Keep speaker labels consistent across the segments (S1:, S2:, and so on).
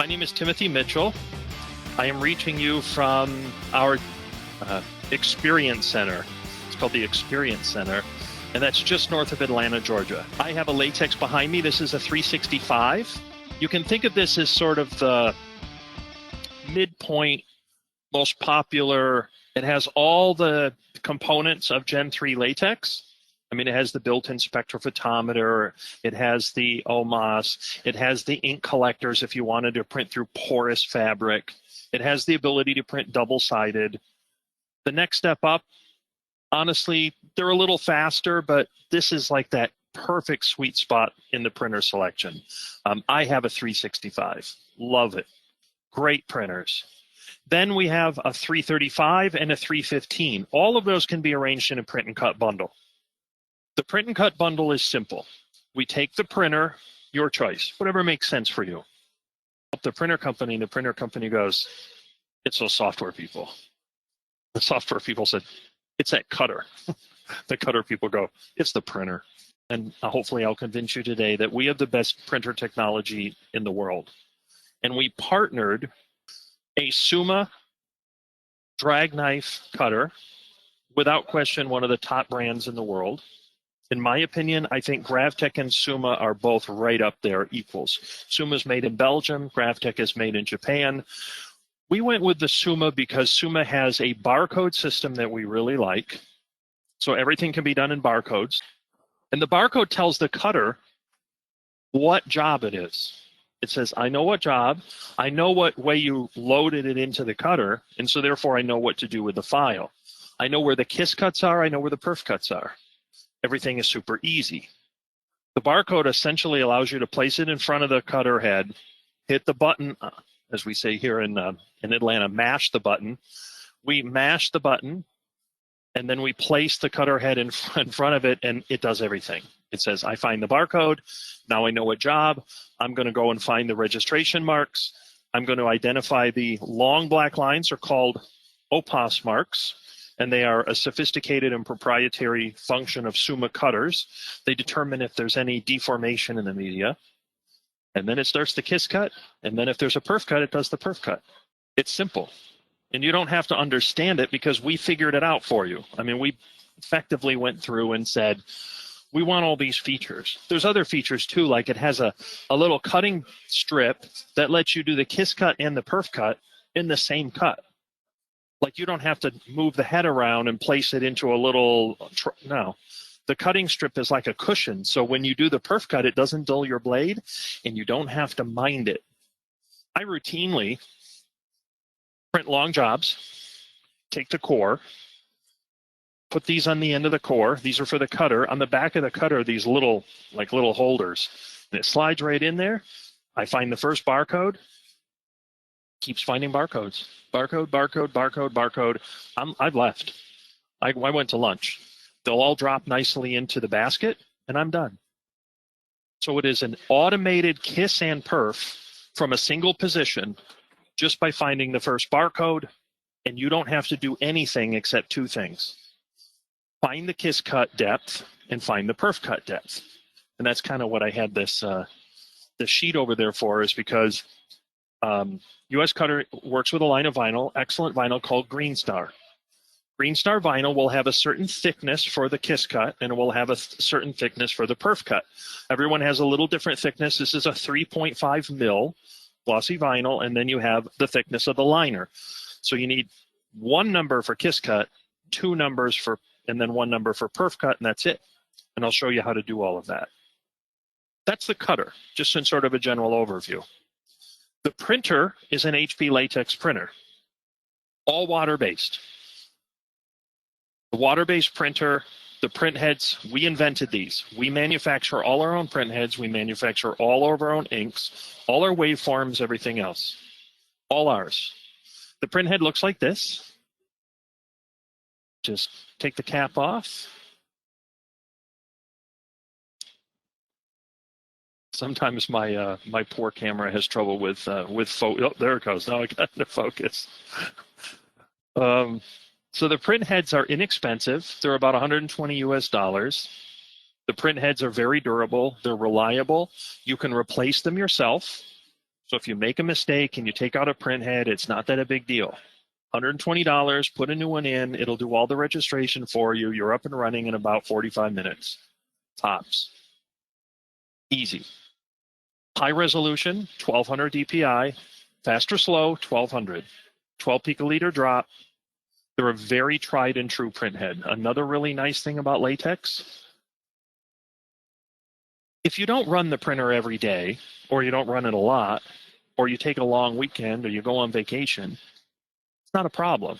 S1: My name is Timothy Mitchell. I am reaching you from our Experience Center. It's called the Experience Center, and that's just north of Atlanta, Georgia. I have a latex behind me. This is a 365. You can think of this as sort of the midpoint, most popular. It has all the components of Gen 3 latex. I mean, it has the built-in spectrophotometer, it has the OMOS, it has the ink collectors if you wanted to print through porous fabric. It has the ability to print double-sided. The next step up, honestly, they're a little faster, but this is like that perfect sweet spot in the printer selection. I have a 365, love it. Great printers. Then we have a 335 and a 315. All of those can be arranged in a print and cut bundle. The print and cut bundle is simple. We take the printer, your choice, whatever makes sense for you. The printer company goes, it's those software people. The software people said, it's that cutter. The cutter people go, it's the printer. And hopefully I'll convince you today that we have the best printer technology in the world. And we partnered a Suma drag knife cutter, without question one of the top brands in the world. In my opinion, I think GravTech and Suma are both right up there, equals. Suma's made in Belgium, GravTech is made in Japan. We went with the Suma because Suma has a barcode system that we really like. So everything can be done in barcodes. And the barcode tells the cutter what job it is. It says, I know what job, I know what way you loaded it into the cutter, and so therefore I know what to do with the file. I know where the kiss cuts are, I know where the perf cuts are. Everything is super easy. The barcode essentially allows you to place it in front of the cutter head, hit the button, as we say here in Atlanta, mash the button. We mash the button, and then we place the cutter head in front of it, and it does everything. It says, I find the barcode, now I know what job, I'm going to go and find the registration marks, I'm going to identify the long black lines are called OPOS marks, and they are a sophisticated and proprietary function of Suma cutters. They determine if there's any deformation in the media. And then it starts the kiss cut. And then if there's a perf cut, it does the perf cut. It's simple. And you don't have to understand it because we figured it out for you. I mean, we effectively went through and said, we want all these features. There's other features too, like it has a little cutting strip that lets you do the kiss cut and the perf cut in the same cut. Like you don't have to move the head around and place it into a little, no. The cutting strip is like a cushion. So when you do the perf cut, it doesn't dull your blade and you don't have to mind it. I routinely print long jobs, take the core, put these on the end of the core. These are for the cutter. On the back of the cutter, these little holders. And it slides right in there. I find the first barcode. Keeps finding barcodes. Barcode, barcode, barcode, barcode. I've left. I went to lunch. They'll all drop nicely into the basket, and I'm done. So it is an automated kiss and perf from a single position just by finding the first barcode, and you don't have to do anything except two things. Find the kiss cut depth and find the perf cut depth. And that's kind of what I had this the sheet over there for, is because US Cutter works with a line of vinyl, excellent vinyl called Green Star. Green Star vinyl will have a certain thickness for the kiss cut, and it will have a certain thickness for the perf cut. Everyone has a little different thickness. This is a 3.5 mil glossy vinyl, and then you have the thickness of the liner. So you need one number for kiss cut, two numbers for, and then one number for perf cut, and that's it. And I'll show you how to do all of that. That's the cutter, just in sort of a general overview. The printer is an HP latex printer, all water-based. The water-based printer, the print heads, we invented these. We manufacture all our own print heads. We manufacture all of our own inks, all our waveforms, everything else. All ours. The print head looks like this. Just take the cap off. Sometimes my my poor camera has trouble with focus. Oh, there it goes. Now I got into focus. So the print heads are inexpensive. They're about $120 US. The print heads are very durable. They're reliable. You can replace them yourself. So if you make a mistake and you take out a print head, it's not that a big deal. $120, put a new one in, it'll do all the registration for you. You're up and running in about 45 minutes, tops. Easy. High resolution, 1200 DPI, fast or slow, 1200. 12 picoliter drop. They're a very tried and true print head. Another really nice thing about latex, if you don't run the printer every day, or you don't run it a lot, or you take a long weekend, or you go on vacation, it's not a problem.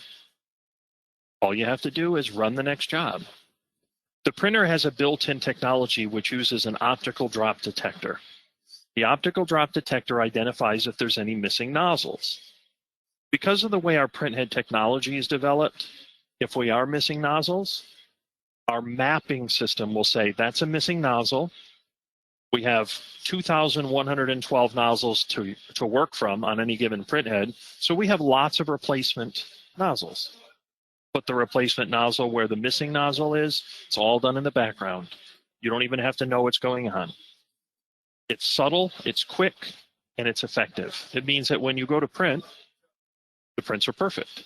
S1: All you have to do is run the next job. The printer has a built-in technology which uses an optical drop detector. The optical drop detector identifies if there's any missing nozzles. Because of the way our printhead technology is developed, if we are missing nozzles, our mapping system will say that's a missing nozzle. We have 2,112 nozzles to work from on any given printhead, so we have lots of replacement nozzles. Put the replacement nozzle where the missing nozzle is. It's all done in the background. You don't even have to know what's going on. It's subtle, it's quick, and it's effective. It means that when you go to print, the prints are perfect.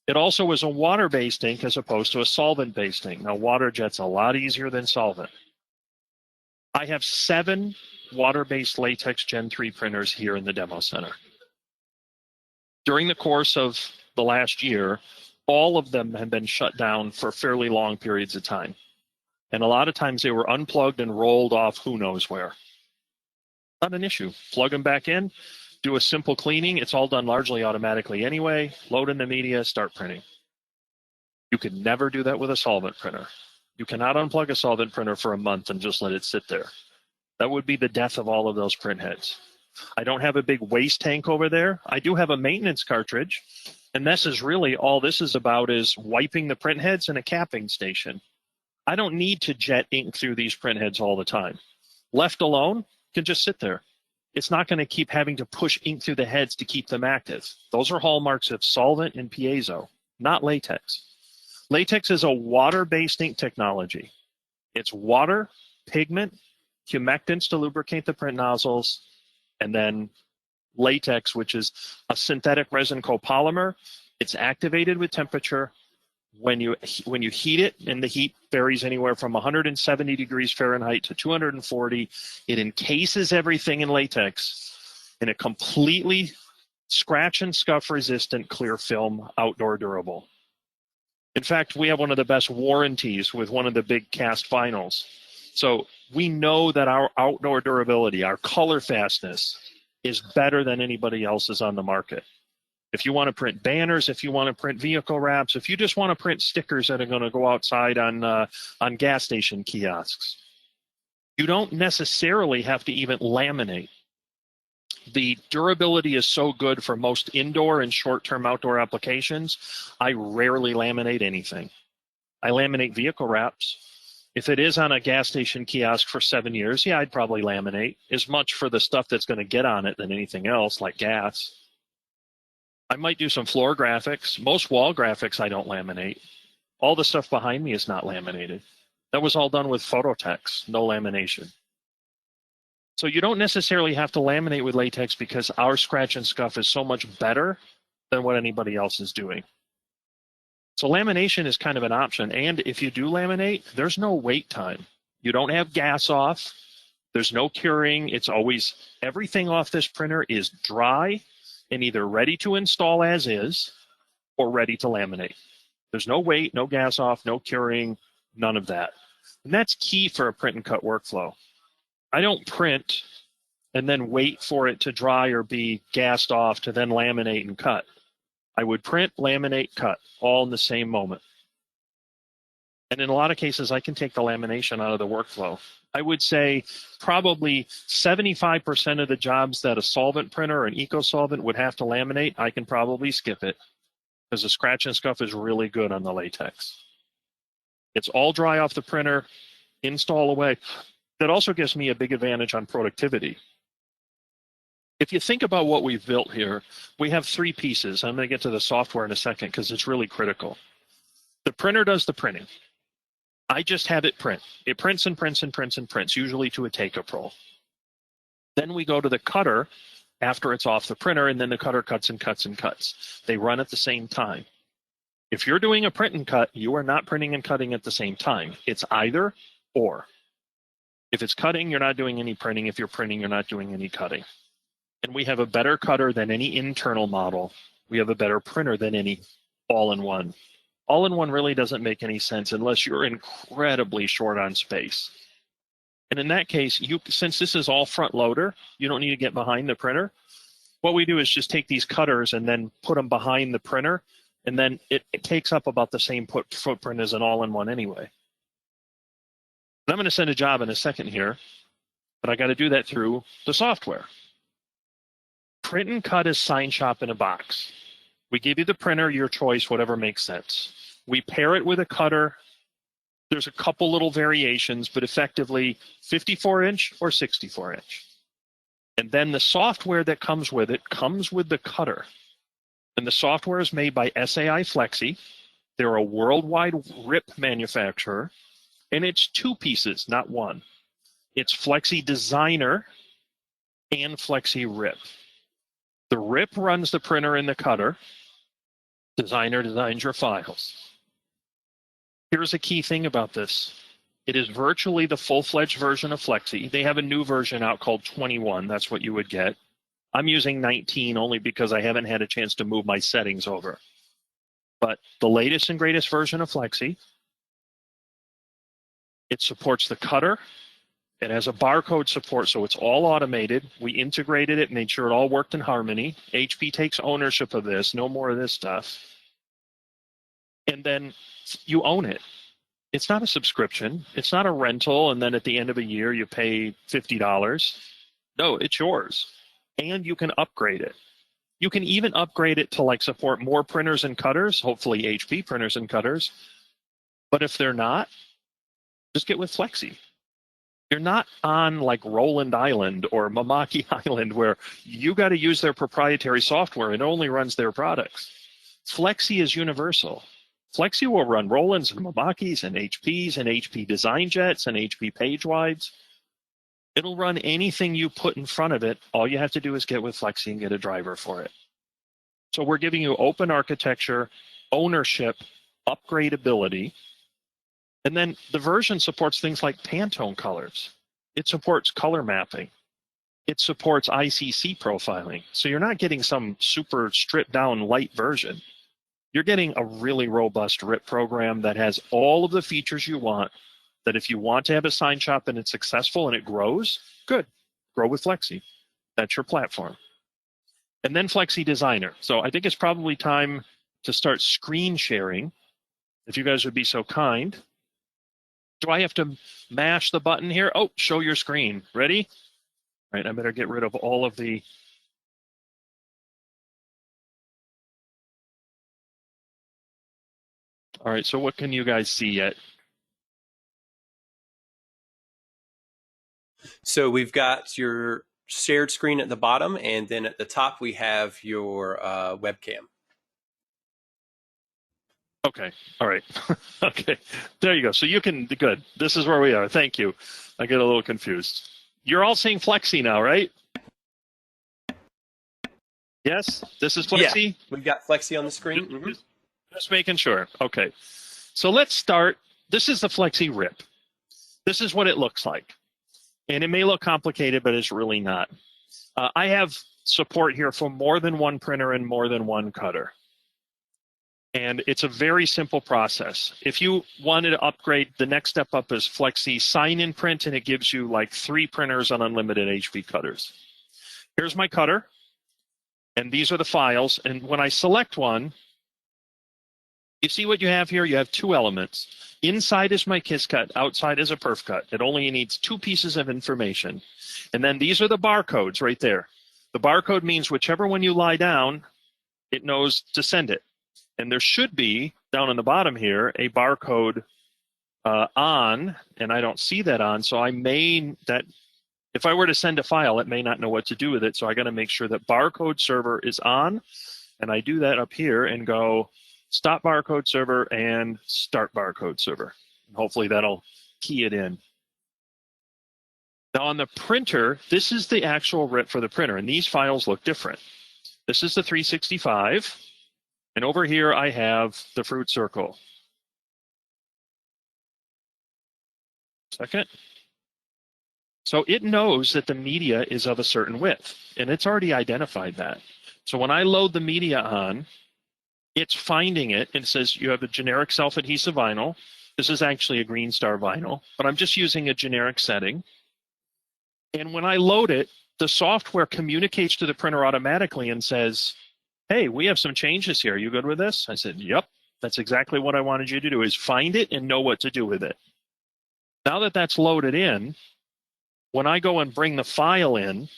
S1: It also is a water-based ink as opposed to a solvent-based ink. Now, water jet's a lot easier than solvent. I have 7 water-based latex Gen 3 printers here in the demo center. During the course of the last year, all of them have been shut down for fairly long periods of time. And a lot of times they were unplugged and rolled off who knows where. Not an issue. Plug them back in, do a simple cleaning. It's all done largely automatically anyway. Load in the media, start printing. You could never do that with a solvent printer. You cannot unplug a solvent printer for a month and just let it sit there. That would be the death of all of those print heads. I don't have a big waste tank over there. I do have a maintenance cartridge, and this is really all this is about is wiping the print heads and a capping station. I don't need to jet ink through these print heads all the time. Left alone, can just sit there. It's not going to keep having to push ink through the heads to keep them active. Those are hallmarks of solvent and piezo, not latex. Latex is a water-based ink technology. It's water, pigment, humectants to lubricate the print nozzles, and then latex, which is a synthetic resin copolymer. It's activated with temperature. When you heat it, and the heat varies anywhere from 170 degrees Fahrenheit to 240, it encases everything in latex in a completely scratch and scuff resistant clear film, outdoor durable. In fact, we have one of the best warranties with one of the big cast vinyls. So we know that our outdoor durability, our color fastness, is better than anybody else's on the market. If you want to print banners, if you want to print vehicle wraps, if you just want to print stickers that are going to go outside on gas station kiosks, you don't necessarily have to even laminate. The durability is so good for most indoor and short-term outdoor applications, I rarely laminate anything. I laminate vehicle wraps. If it is on a gas station kiosk for 7 years, yeah, I'd probably laminate as much for the stuff that's going to get on it than anything else, like gas. I might do some floor graphics. Most wall graphics I don't laminate. All the stuff behind me is not laminated. That was all done with Phototex, no lamination. So you don't necessarily have to laminate with latex because our scratch and scuff is so much better than what anybody else is doing. So lamination is kind of an option. And if you do laminate, there's no wait time. You don't have gas off. There's no curing. It's always, everything off this printer is dry and either ready to install as is or ready to laminate. There's no wait, no gas off, no curing, none of that. And that's key for a print and cut workflow. I don't print and then wait for it to dry or be gassed off to then laminate and cut. I would print, laminate, cut, all in the same moment. And in a lot of cases, I can take the lamination out of the workflow. I would say probably 75% of the jobs that a solvent printer or an eco-solvent would have to laminate, I can probably skip it because the scratch and scuff is really good on the latex. It's all dry off the printer, install away. That also gives me a big advantage on productivity. If you think about what we've built here, we have 3 pieces. I'm going to get to the software in a second because it's really critical. The printer does the printing. I just have it print. It prints and prints and prints and prints, usually to a take-up roll. Then we go to the cutter, after it's off the printer, and then the cutter cuts and cuts and cuts. They run at the same time. If you're doing a print and cut, you are not printing and cutting at the same time. It's either or. If it's cutting, you're not doing any printing. If you're printing, you're not doing any cutting. And we have a better cutter than any internal model. We have a better printer than any all-in-one. All-in-one really doesn't make any sense unless you're incredibly short on space. And in that case, since this is all front loader, you don't need to get behind the printer. What we do is just take these cutters and then put them behind the printer, and then it takes up about the same footprint as an all-in-one anyway. And I'm going to send a job in a second here, but I got to do that through the software. Print and cut is sign shop in a box. We give you the printer, your choice, whatever makes sense. We pair it with a cutter. There's a couple little variations, but effectively 54-inch or 64-inch. And then the software that comes with it comes with the cutter. And the software is made by SAI Flexi. They're a worldwide RIP manufacturer. And it's two pieces, not one. It's Flexi Designer and Flexi RIP. The RIP runs the printer and the cutter. Designer designs your files. Here's a key thing about this. It is virtually the full-fledged version of Flexi. They have a new version out called 21. That's what you would get. I'm using 19 only because I haven't had a chance to move my settings over. But the latest and greatest version of Flexi, it supports the cutter. It has a barcode support, so it's all automated. We integrated it, made sure it all worked in harmony. HP takes ownership of this, no more of this stuff. And then you own it. It's not a subscription. It's not a rental, and then at the end of a year you pay $50. No, it's yours. And you can upgrade it. You can even upgrade it to like support more printers and cutters, hopefully HP printers and cutters. But if they're not, just get with Flexi. You're not on like Roland Island or Mamaki Island where you got to use their proprietary software and it only runs their products. Flexi is universal. Flexi will run Rolands and Mamakis and HPs and HP Design Jets and HP PageWides. It'll run anything you put in front of it. All you have to do is get with Flexi and get a driver for it. So we're giving you open architecture, ownership, upgradability. And then the version supports things like Pantone colors. It supports color mapping. It supports ICC profiling. So you're not getting some super stripped down light version. You're getting a really robust RIP program that has all of the features you want, that if you want to have a sign shop and it's successful and it grows, good. Grow with Flexi. That's your platform. And then Flexi Designer. So I think it's probably time to start screen sharing, if you guys would be so kind. Do I have to mash the button here? Oh, show your screen. Ready? All right, I better get rid of all of the... All right, so what can you guys see yet?
S2: So we've got your shared screen at the bottom, and then at the top we have your webcam.
S1: Okay, all right. Okay, there you go. So you can, good. This is where we are. Thank you. I get a little confused. You're all seeing Flexi now, right? Yes, this is Flexi?
S2: Yeah, we've got Flexi on the screen.
S1: Just making sure. Okay, so let's start. This is the Flexi RIP. This is what it looks like. And it may look complicated, but it's really not. I have support here for more than one printer and more than one cutter. And it's a very simple process. If you wanted to upgrade, the next step up is Flexi Sign in Print, and it gives you like 3 printers on unlimited HP cutters. Here's my cutter, and these are the files. And when I select one, you see what you have here? You have 2 elements. Inside is my kiss cut, outside is a perf cut. It only needs 2 pieces of information. And then these are the barcodes right there. The barcode means whichever one you lie down, it knows to send it. And there should be, down on the bottom here, a barcode on, and I don't see that on, so if I were to send a file, it may not know what to do with it, so I got to make sure that barcode server is on, and I do that up here and go stop barcode server and start barcode server. Hopefully that'll key it in. Now on the printer, this is the actual rip for the printer, and these files look different. This is the 365, and over here I have the fruit circle. Second. So it knows that the media is of a certain width, and it's already identified that. So when I load the media on, it's finding it, and it says you have a generic self-adhesive vinyl. This is actually a Green Star vinyl, but I'm just using a generic setting. And when I load it, the software communicates to the printer automatically and says, hey, we have some changes here. Are you good with this? I said, yep, that's exactly what I wanted you to do, is find it and know what to do with it. Now that that's loaded in, when I go and bring the file in,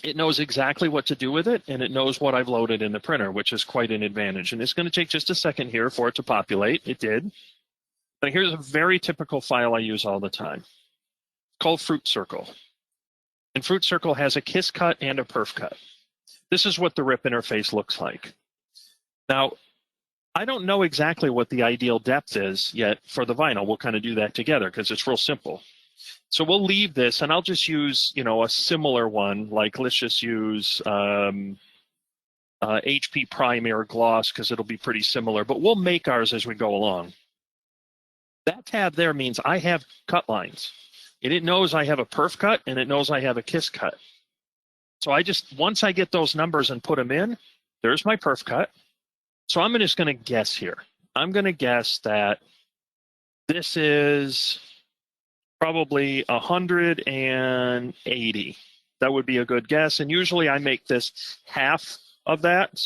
S1: it knows exactly what to do with it, and it knows what I've loaded in the printer, which is quite an advantage. And it's going to take just a second here for it to populate. It did. But here's a very typical file I use all the time. It's called Fruit Circle. And Fruit Circle has a kiss cut and a perf cut. This is what the RIP interface looks like. Now, I don't know exactly what the ideal depth is yet for the vinyl. We'll kind of do that together because it's real simple. So we'll leave this, and I'll just use, a similar one. Like, let's just use HP Primer Gloss because it'll be pretty similar. But we'll make ours as we go along. That tab there means I have cut lines. And it knows I have a perf cut, and it knows I have a kiss cut. So once I get those numbers and put them in, there's my perf cut. So I'm just going to guess here. I'm going to guess that this is probably 180. That would be a good guess. And usually I make this half of that.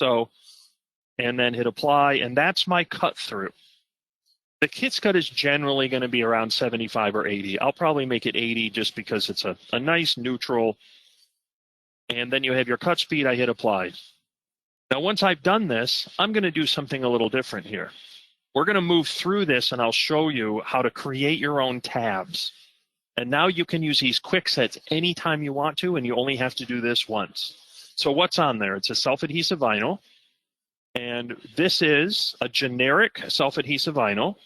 S1: And then hit apply, and that's my cut through. The kiss cut is generally going to be around 75 or 80. I'll probably make it 80 just because it's a nice neutral. And then you have your cut speed. I hit apply. Now, once I've done this, I'm going to do something a little different here. We're going to move through this, and I'll show you how to create your own tabs. And now you can use these quick sets anytime you want to, and you only have to do this once. So what's on there? It's a self-adhesive vinyl. And this is a generic self-adhesive vinyl.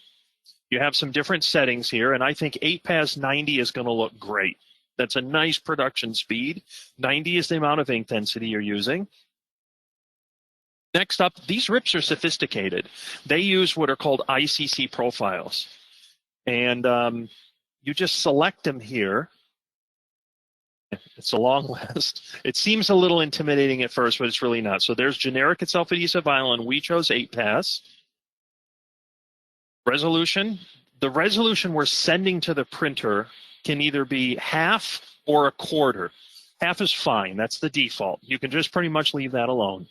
S1: You have some different settings here, and I think 8-pass 90 is going to look great. That's a nice production speed. 90 is the amount of ink density you're using. Next up, these rips are sophisticated. They use what are called ICC profiles. And you just select them here. It's a long list. It seems a little intimidating at first, but it's really not. So there's generic and self-adhesive vinyl, and we chose 8-pass. Resolution. The resolution we're sending to the printer can either be half or a quarter. Half is fine. That's the default. You can just pretty much leave that alone.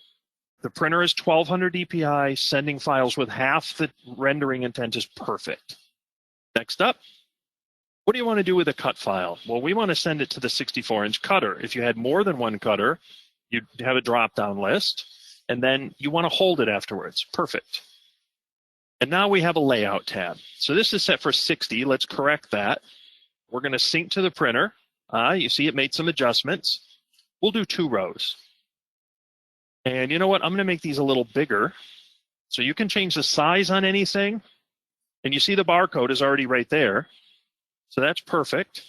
S1: The printer is 1200 dpi. Sending files with half the rendering intent is perfect. Next up. What do you want to do with a cut file? Well, we want to send it to the 64-inch cutter. If you had more than one cutter, you'd have a drop-down list, and then you want to hold it afterwards. Perfect. And now we have a layout tab. So this is set for 60. Let's correct that. We're going to sync to the printer. You see it made some adjustments. We'll do 2 rows. And you know what? I'm going to make these a little bigger. So you can change the size on anything. And you see the barcode is already right there. So that's perfect.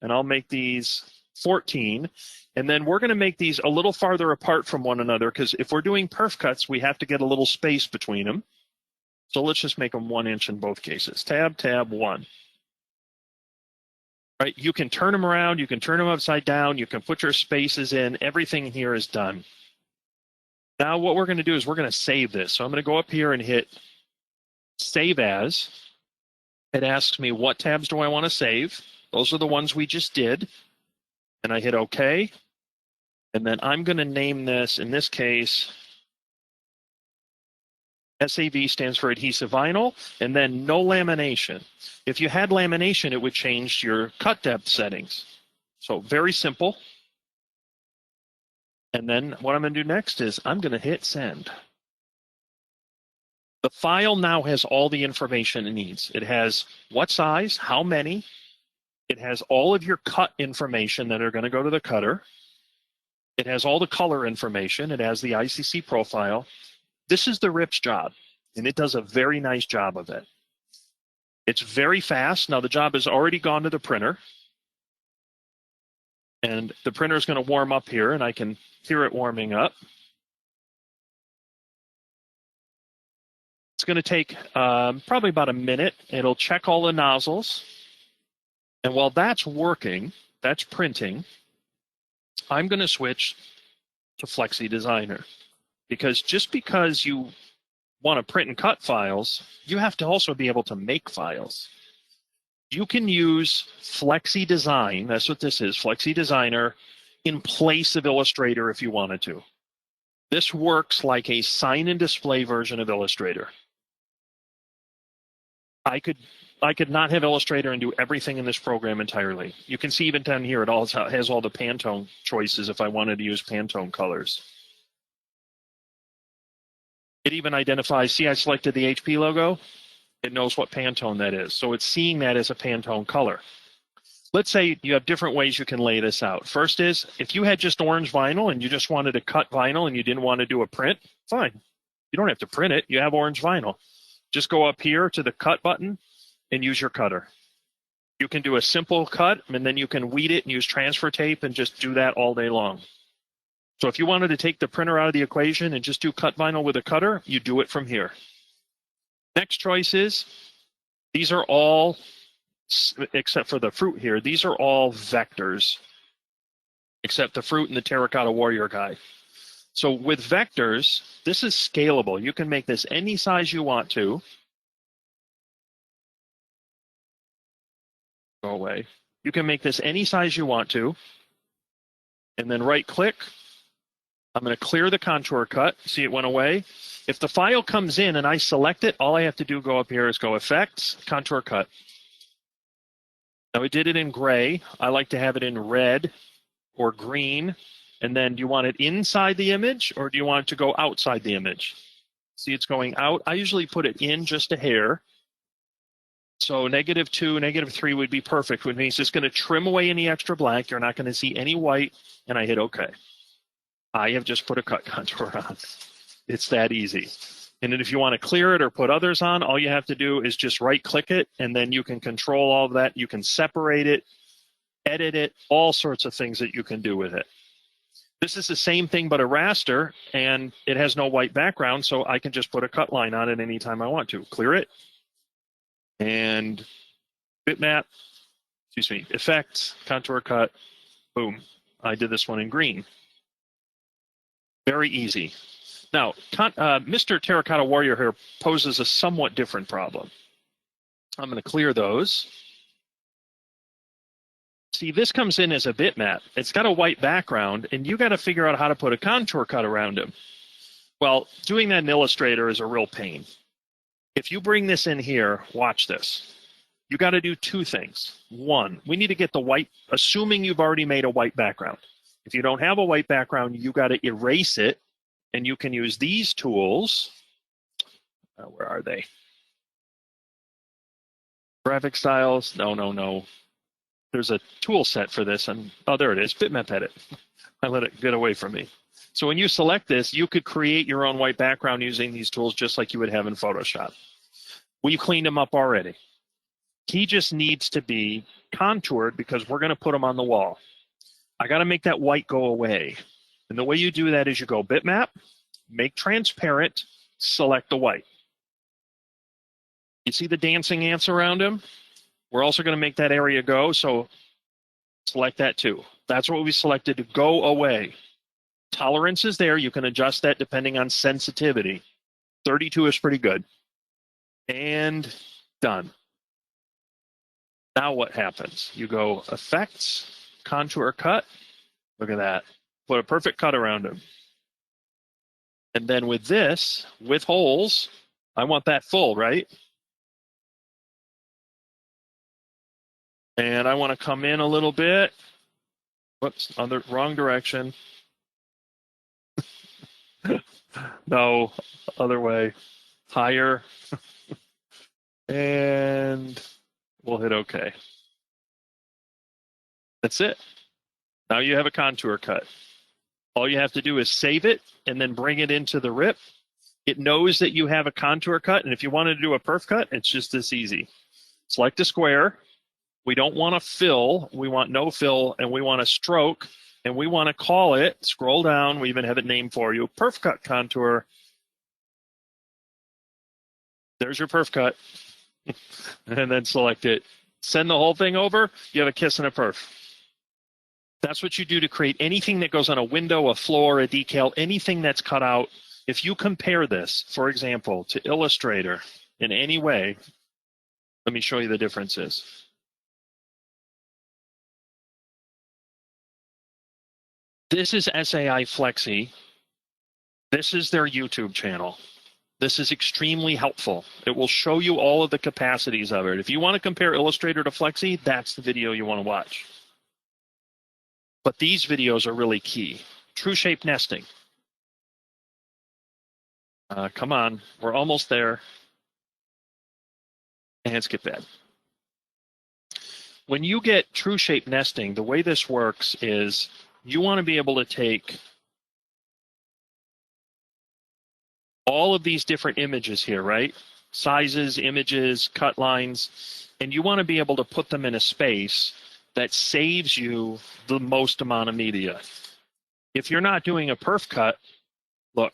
S1: And I'll make these 14. And then we're going to make these a little farther apart from one another because if we're doing perf cuts, we have to get a little space between them. So let's just make them 1 inch in both cases. Tab, tab, 1. Right, you can turn them around. You can turn them upside down. You can put your spaces in. Everything here is done. Now what we're going to do is we're going to save this. So I'm going to go up here and hit Save As. It asks me what tabs do I want to save. Those are the ones we just did. And I hit OK. And then I'm going to name this, in this case, SAV stands for adhesive vinyl, and then no lamination. If you had lamination, it would change your cut depth settings. So very simple. And then what I'm going to do next is I'm going to hit send. The file now has all the information it needs. It has what size, how many. It has all of your cut information that are going to go to the cutter. It has all the color information. It has the ICC profile. This is the RIP's job, and it does a very nice job of it. It's very fast. Now the job has already gone to the printer. And the printer is going to warm up here, and I can hear it warming up. It's going to take probably about a minute. It'll check all the nozzles. And while that's working, that's printing, I'm going to switch to Flexi Designer. Because just because you want to print and cut files, you have to also be able to make files. You can use Flexi Design, that's what this is, Flexi Designer, in place of Illustrator if you wanted to. This works like a sign and display version of Illustrator. I could not have Illustrator and do everything in this program entirely. You can see even down here, it also has all the Pantone choices if I wanted to use Pantone colors. It even identifies, see I selected the HP logo? It knows what Pantone that is. So it's seeing that as a Pantone color. Let's say you have different ways you can lay this out. First is, if you had just orange vinyl and you just wanted to cut vinyl and you didn't want to do a print, fine. You don't have to print it. You have orange vinyl. Just go up here to the cut button and use your cutter. You can do a simple cut, and then you can weed it and use transfer tape and just do that all day long. So if you wanted to take the printer out of the equation and just do cut vinyl with a cutter, you do it from here. Next choice is, these are all, except for the fruit here, these are all vectors, except the fruit and the terracotta warrior guy. So with vectors, this is scalable. You can make this any size you want to. Go away. You can make this any size you want to. And then right click. I'm going to clear the contour cut. See, it went away. If the file comes in and I select it, all I have to do go up here is go Effects, Contour Cut. Now, we did it in gray. I like to have it in red or green. And then do you want it inside the image or do you want it to go outside the image? See, it's going out. I usually put it in just a hair. So -2, -3 would be perfect, which means it's going to trim away any extra black. You're not going to see any white. And I hit OK. I have just put a cut contour on. It's that easy. And then if you want to clear it or put others on, all you have to do is just right click it, and then you can control all of that. You can separate it, edit it, all sorts of things that you can do with it. This is the same thing but a raster, and it has no white background, so I can just put a cut line on it anytime I want to. Clear it, and bitmap, effects, contour cut, boom. I did this one in green. Very easy. Now, Mr. Terracotta Warrior here poses a somewhat different problem. I'm going to clear those. See, this comes in as a bitmap. It's got a white background, and you got to figure out how to put a contour cut around him. Well, doing that in Illustrator is a real pain. If you bring this in here, watch this. You got to do two things. One, we need to get the white, assuming you've already made a white background. If you don't have a white background, you got to erase it, and you can use these tools. Where are they? Graphic styles. No. There's a tool set for this, and oh, there it is. Bitmap edit. I let it get away from me. So when you select this, you could create your own white background using these tools just like you would have in Photoshop. We've cleaned them up already. He just needs to be contoured because we're going to put him on the wall. I got to make that white go away. And the way you do that is you go bitmap, make transparent, select the white. You see the dancing ants around him? We're also going to make that area go, so select that too. That's what we selected to go away. Tolerance is there. You can adjust that depending on sensitivity. 32 is pretty good. And done. Now what happens? You go Effects, Contour Cut. Look at that. Put a perfect cut around him. And then with this, with holes, I want that full, right? And I want to come in a little bit. Whoops, wrong direction. No, other way. Higher. And we'll hit OK. That's it. Now you have a contour cut. All you have to do is save it and then bring it into the RIP. It knows that you have a contour cut, and if you wanted to do a perf cut, it's just this easy. Select a square, We don't want to fill. We want no fill, and we want a stroke, and we want to call it, scroll down, we even have it named for you, Perf Cut Contour. There's your Perf Cut. And then select it. Send the whole thing over, you have a kiss and a perf. That's what you do to create anything that goes on a window, a floor, a decal, anything that's cut out. If you compare this, for example, to Illustrator in any way, let me show you the differences. This is SAI Flexi. This is their YouTube channel. This is extremely helpful. It will show you all of the capacities of it. If you want to compare Illustrator to Flexi, that's the video you want to watch. But these videos are really key. True shape nesting. Come on, we're almost there. And skip that. When you get true shape nesting, the way this works is you want to be able to take all of these different images here, right? Sizes, images, cut lines, and you want to be able to put them in a space that saves you the most amount of media. If you're not doing a perf cut, look,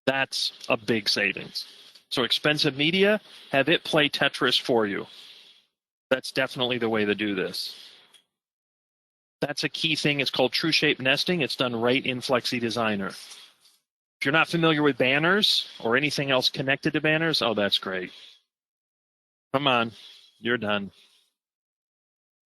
S1: that's a big savings. So expensive media, have it play Tetris for you. That's definitely the way to do this. That's a key thing. It's called true shape nesting. It's done right in Flexi Designer. If you're not familiar with banners or anything else connected to banners, oh, that's great. Come on, you're done.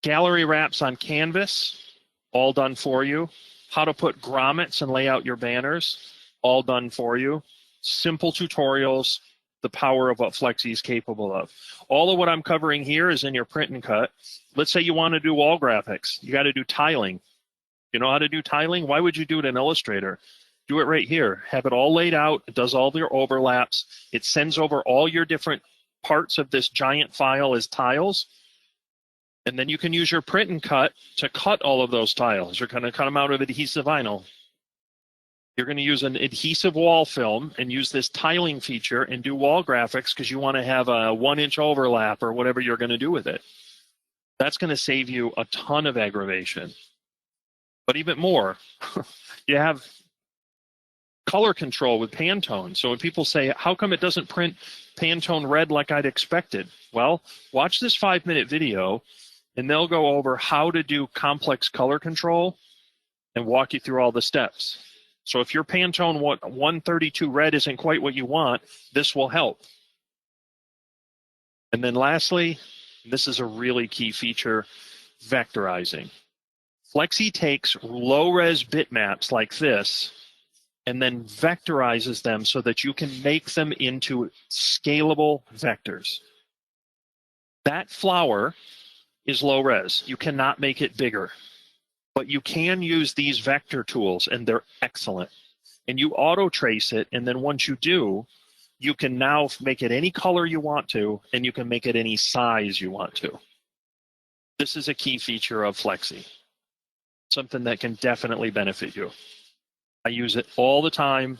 S1: Gallery wraps on canvas, all done for you. How to put grommets and lay out your banners, all done for you. Simple tutorials, the power of what Flexi is capable of. All of what I'm covering here is in your print and cut. Let's say you want to do wall graphics. You got to do tiling. You know how to do tiling? Why would you do it in Illustrator? Do it right here. Have it all laid out. It does all your overlaps. It sends over all your different parts of this giant file as tiles. And then you can use your print and cut to cut all of those tiles. You're going to cut them out of adhesive vinyl. You're going to use an adhesive wall film and use this tiling feature and do wall graphics because you want to have a 1-inch overlap or whatever you're going to do with it. That's going to save you a ton of aggravation. But even more, you have color control with Pantone. So when people say, how come it doesn't print Pantone red like I'd expected? Well, watch this 5-minute video and they'll go over how to do complex color control and walk you through all the steps. So if your Pantone 132 red isn't quite what you want, this will help. And then lastly, this is a really key feature, vectorizing. Flexi takes low-res bitmaps like this and then vectorizes them so that you can make them into scalable vectors. That flower is low-res. You cannot make it bigger. But you can use these vector tools, and they're excellent. And you auto-trace it, and then once you do, you can now make it any color you want to, and you can make it any size you want to. This is a key feature of Flexi, something that can definitely benefit you. I use it all the time.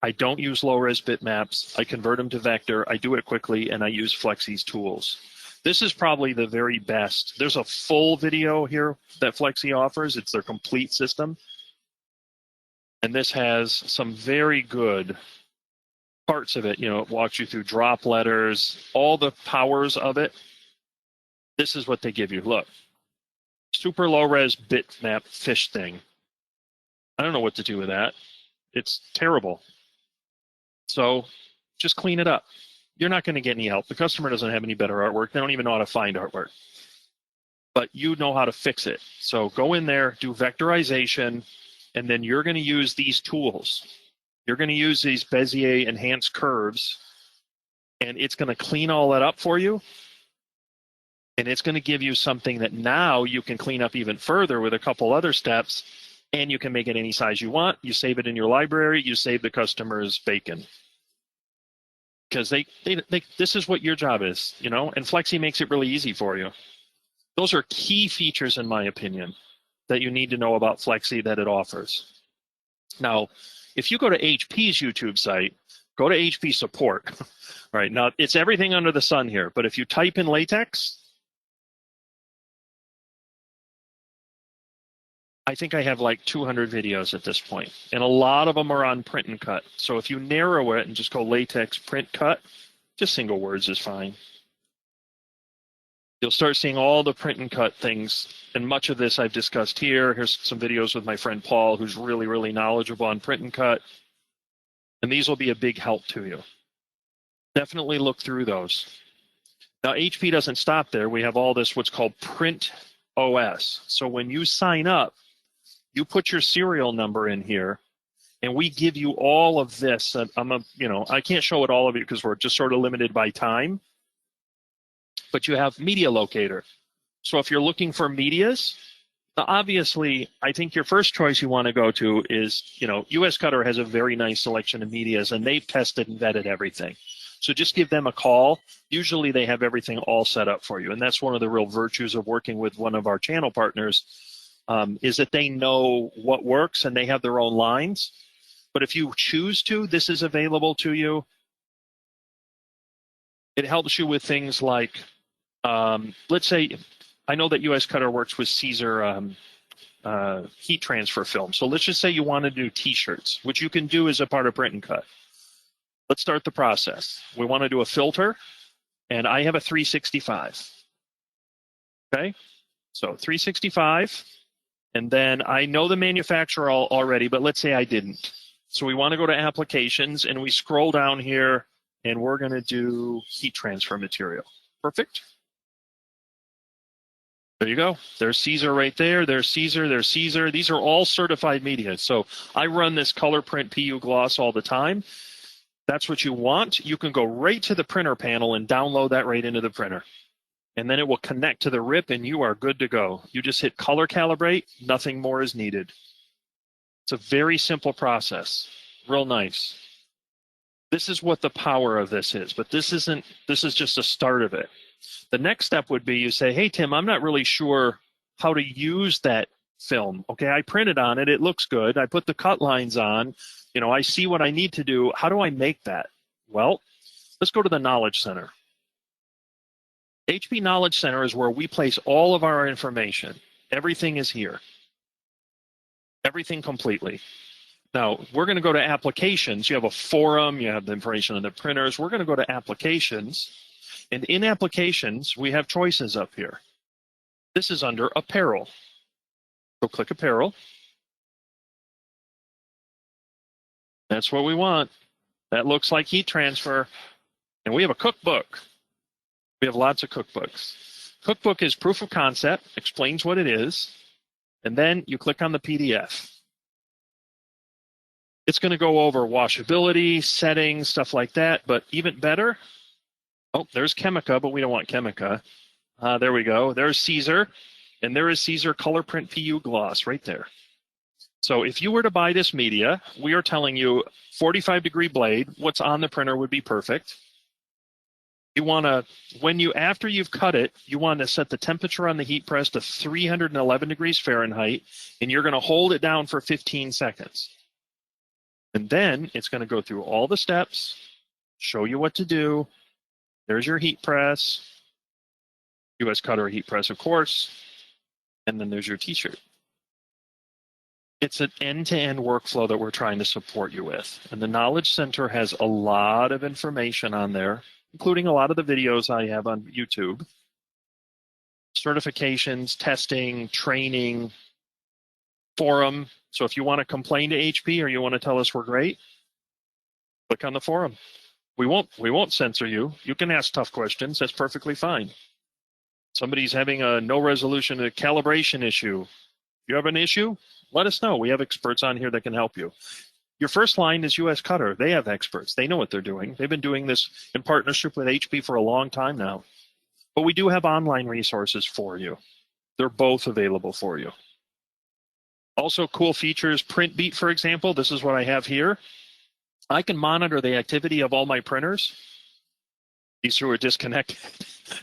S1: I don't use low-res bitmaps. I convert them to vector. I do it quickly, and I use Flexi's tools. This is probably the very best. There's a full video here that Flexi offers. It's their complete system. And this has some very good parts of it. You know, it walks you through drop letters, all the powers of it. This is what they give you. Look, super low-res bitmap fish thing. I don't know what to do with that. It's terrible. So just clean it up. You're not going to get any help. The customer doesn't have any better artwork. They don't even know how to find artwork. But you know how to fix it. So go in there, do vectorization, and then you're going to use these tools. You're going to use these Bezier enhanced curves, and it's going to clean all that up for you. And it's going to give you something that now you can clean up even further with a couple other steps, and you can make it any size you want. You save it in your library. You save the customer's bacon. Because this is what your job is, you know, and Flexi makes it really easy for you. Those are key features, in my opinion, that you need to know about Flexi that it offers. Now, if you go to HP's YouTube site, go to HP support. Right now, it's everything under the sun here. But if you type in latex, I think I have like 200 videos at this point, and a lot of them are on print and cut. So if you narrow it and just go latex print cut, just single words is fine. You'll start seeing all the print and cut things, and much of this I've discussed here. Here's some videos with my friend Paul, who's really, really knowledgeable on print and cut, and these will be a big help to you. Definitely look through those. Now, HP doesn't stop there. We have all this what's called Print OS. So when you sign up, you put your serial number in here, and we give you all of this. I can't show it all of you because we're just sort of limited by time. But you have Media Locator. So if you're looking for medias, obviously, I think your first choice you want to go to is, US Cutter has a very nice selection of medias, and they've tested and vetted everything. So just give them a call. Usually they have everything all set up for you. And that's one of the real virtues of working with one of our channel partners, is that they know what works and they have their own lines. But if you choose to, this is available to you. It helps you with things like, let's say, I know that US Cutter works with Caesar heat transfer film. So let's just say you want to do t-shirts, which you can do as a part of print and cut. Let's start the process. We want to do a filter, and I have a 365. Okay, so 365, and then I know the manufacturer already, but let's say I didn't. So we want to go to applications, and we scroll down here, and we're going to do heat transfer material. Perfect. There you go. There's Caesar right there. There's Caesar. There's Caesar. These are all certified media. So I run this color print PU gloss all the time. That's what you want. You can go right to the printer panel and download that right into the printer. And then it will connect to the RIP, and you are good to go. You just hit color calibrate. Nothing more is needed. It's a very simple process. Real nice. This is what the power of this is, but this is just a start of it. The next step would be you say, hey, Tim, I'm not really sure how to use that film. Okay, I printed on it. It looks good. I put the cut lines on. I see what I need to do. How do I make that? Well, let's go to the Knowledge Center. HP Knowledge Center is where we place all of our information. Everything is here. Everything completely. Now, we're going to go to applications. You have a forum. You have the information on the printers. We're going to go to applications. And in applications, we have choices up here. This is under apparel. So click apparel. That's what we want. That looks like heat transfer. And we have a cookbook. We have lots of cookbooks. Cookbook is proof of concept, explains what it is, and then you click on the PDF. It's going to go over washability, settings, stuff like that, but even better, there's Chemica, but we don't want Chemica. There we go. There's Caesar, and there is Caesar Color Print PU Gloss right there. So if you were to buy this media, we are telling you 45-degree blade, what's on the printer would be perfect. You want to, after you've cut it, you want to set the temperature on the heat press to 311 degrees Fahrenheit, and you're going to hold it down for 15 seconds. And then it's going to go through all the steps, show you what to do. There's your heat press, US Cutter heat press, of course, and then there's your t-shirt. It's an end-to-end workflow that we're trying to support you with. And the Knowledge Center has a lot of information on there, including a lot of the videos I have on YouTube. Certifications, testing, training, forum. So if you want to complain to HP or you want to tell us we're great, click on the forum. We won't censor you. You can ask tough questions. That's perfectly fine. Somebody's having a no resolution, a calibration issue. If you have an issue, let us know. We have experts on here that can help you. Your first line is US Cutter. They have experts. They know what they're doing. They've been doing this in partnership with HP for a long time now. But we do have online resources for you. They're both available for you. Also, cool features, Print Beat, for example. This is what I have here. I can monitor the activity of all my printers. These two are disconnected.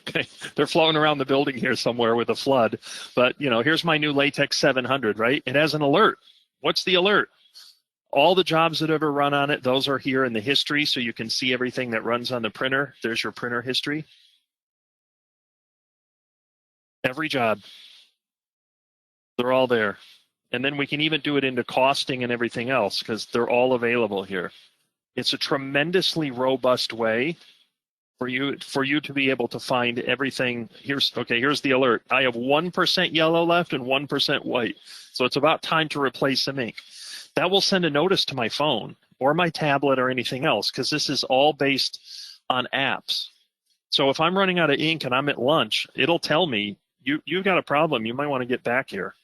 S1: Okay, they're floating around the building here somewhere with a flood. But, here's my new Latex 700, right? It has an alert. What's the alert? All the jobs that ever run on it, those are here in the history, so you can see everything that runs on the printer. There's your printer history. Every job. They're all there. And then we can even do it into costing and everything else because they're all available here. It's a tremendously robust way for you to be able to find everything. Here's the alert. I have 1% yellow left and 1% white. So it's about time to replace some ink. That will send a notice to my phone or my tablet or anything else because this is all based on apps. So if I'm running out of ink and I'm at lunch, it'll tell me, you've got a problem. You might want to get back here.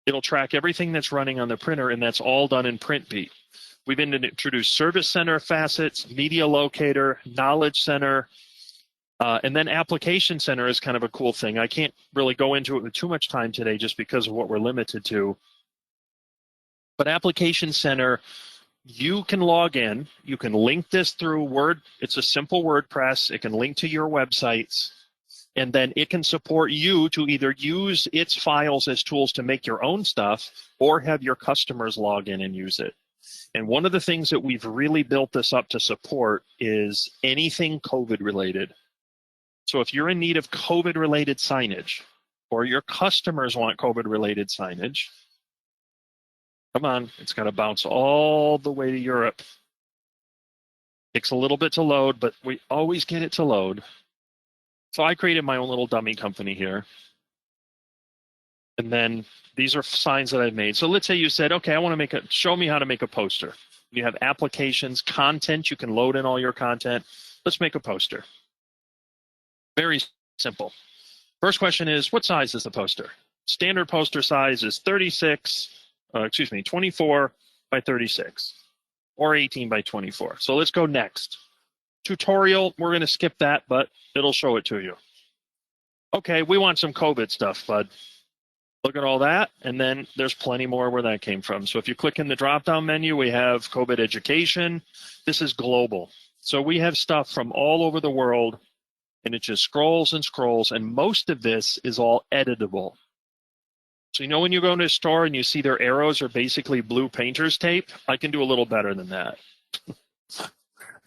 S1: It'll track everything that's running on the printer, and that's all done in PrintBeat. We've introduced Service Center facets, Media Locator, Knowledge Center, and then Application Center is kind of a cool thing. I can't really go into it with too much time today just because of what we're limited to. But Application Center, you can log in. You can link this through Word. It's a simple WordPress. It can link to your websites. And then it can support you to either use its files as tools to make your own stuff or have your customers log in and use it. And one of the things that we've really built this up to support is anything COVID related. So if you're in need of COVID related signage or your customers want COVID related signage, come on, it's got to bounce all the way to Europe. Takes a little bit to load, but we always get it to load. So I created my own little dummy company here. And then these are signs that I've made. So let's say you said, okay, I want to show me how to make a poster. You have applications, content, you can load in all your content. Let's make a poster. Very simple. First question is, what size is the poster? Standard poster size is 24 by 36 or 18 by 24. So let's go next. Tutorial, we're going to skip that, but it'll show it to you. Okay, we want some COVID stuff, bud. Look at all that, and then there's plenty more where that came from. So if you click in the drop-down menu, we have COVID education. This is global. So we have stuff from all over the world, and it just scrolls and scrolls, and most of this is all editable. So you know when you go into a store and you see their arrows are basically blue painter's tape? I can do a little better than that.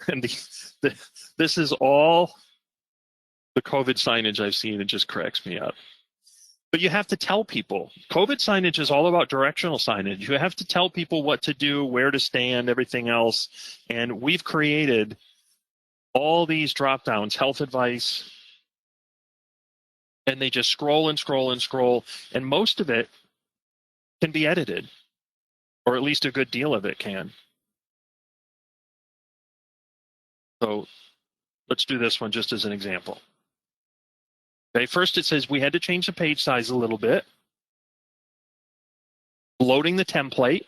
S1: And this is all the COVID signage I've seen. It just cracks me up. But you have to tell people. COVID signage is all about directional signage. You have to tell people what to do, where to stand, everything else. And we've created all these drop downs, health advice, and they just scroll and scroll and scroll. And most of it can be edited, or at least a good deal of it can. So let's do this one just as an example. Okay, first it says we had to change the page size a little bit. Loading the template.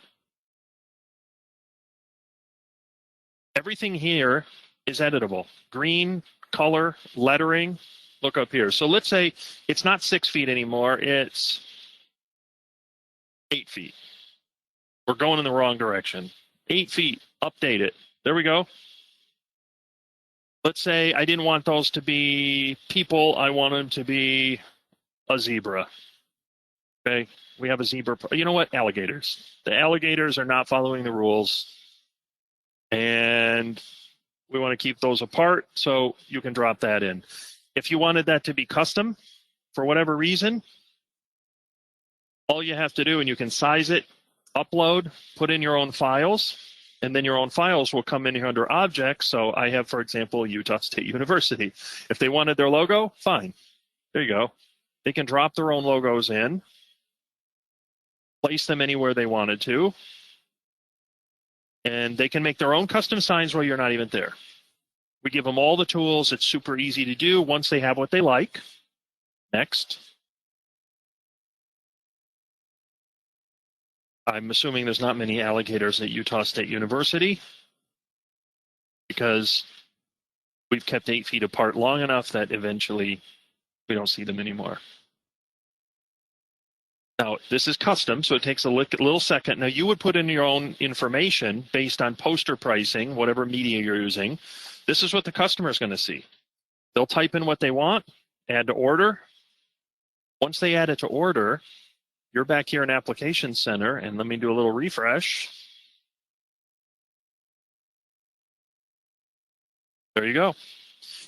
S1: Everything here is editable. Green, color, lettering. Look up here. So let's say it's not 6 feet anymore. It's 8 feet. We're going in the wrong direction. 8 feet. Update it. There we go. Let's say I didn't want those to be people. I want them to be a zebra. Okay, we have a zebra. You know what? Alligators. The alligators are not following the rules. And we want to keep those apart, so you can drop that in. If you wanted that to be custom, for whatever reason, all you have to do, and you can size it, upload, put in your own files, and then your own files will come in here under objects. So I have, for example, Utah State University. If they wanted their logo, fine. There you go. They can drop their own logos in, place them anywhere they wanted to, and they can make their own custom signs while you're not even there. We give them all the tools. It's super easy to do once they have what they like. Next. I'm assuming there's not many alligators at Utah State University because we've kept 8 feet apart long enough that eventually we don't see them anymore. Now, this is custom, so it takes a little second. Now, you would put in your own information based on poster pricing, whatever media you're using. This is what the customer is going to see. They'll type in what they want, add to order. Once they add it to order, you're back here in Application Center, and let me do a little refresh. And now you'll see the poster. There you go.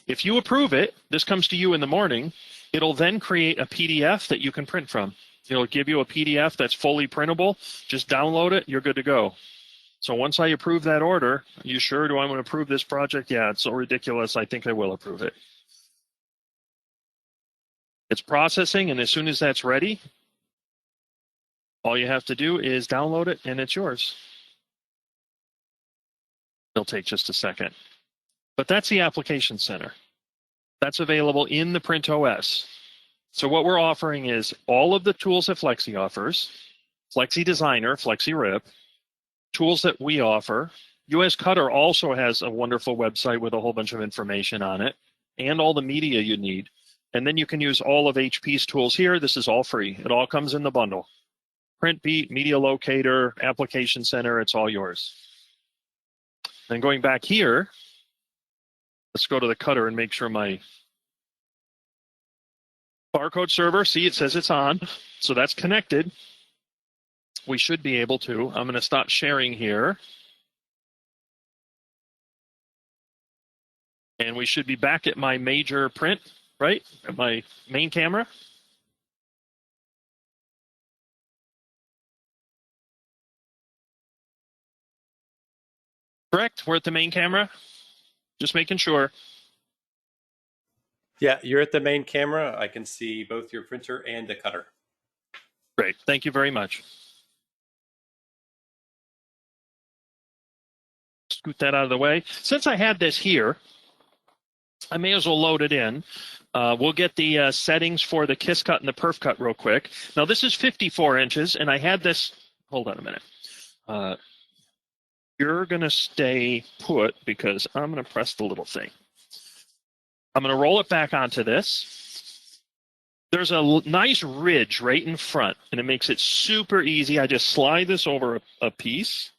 S1: If you approve it, this comes to you in the morning. It'll then create a PDF that you can print from. It'll give you a PDF that's fully printable. Just download it. You're good to go. So once I approve that order, are you sure? Do I want to approve this project? Yeah, it's so ridiculous. I think I will approve it. It's processing, and as soon as that's ready, all you have to do is download it, and it's yours. It'll take just a second. But that's the application center. That's available in the Print OS. So what we're offering is all of the tools that Flexi offers, Flexi Designer, Flexi Rip, tools that we offer. US Cutter also has a wonderful website with a whole bunch of information on it and all the media you need. And then you can use all of HP's tools here. This is all free. It all comes in the bundle. PrintBeat, Media Locator, Application Center, it's all yours. Then going back here, let's go to the cutter and make sure my barcode server, see, it says it's on. So that's connected. We should be able to. I'm going to stop sharing here. And we should be back at my major print, right? At my main camera. Correct? We're at the main camera? Just making sure.
S2: Yeah, you're at the main camera. I can see both your printer and the cutter.
S1: Great. Thank you very much. Scoot that out of the way. Since I had this here, I may as well load it in. We'll get the settings for the kiss cut and the perf cut real quick. Now, this is 54 inches, and I had this. Hold on a minute. You're going to stay put because I'm going to press the little thing. I'm going to roll it back onto this. There's a nice ridge right in front, and it makes it super easy. I just slide this over a piece.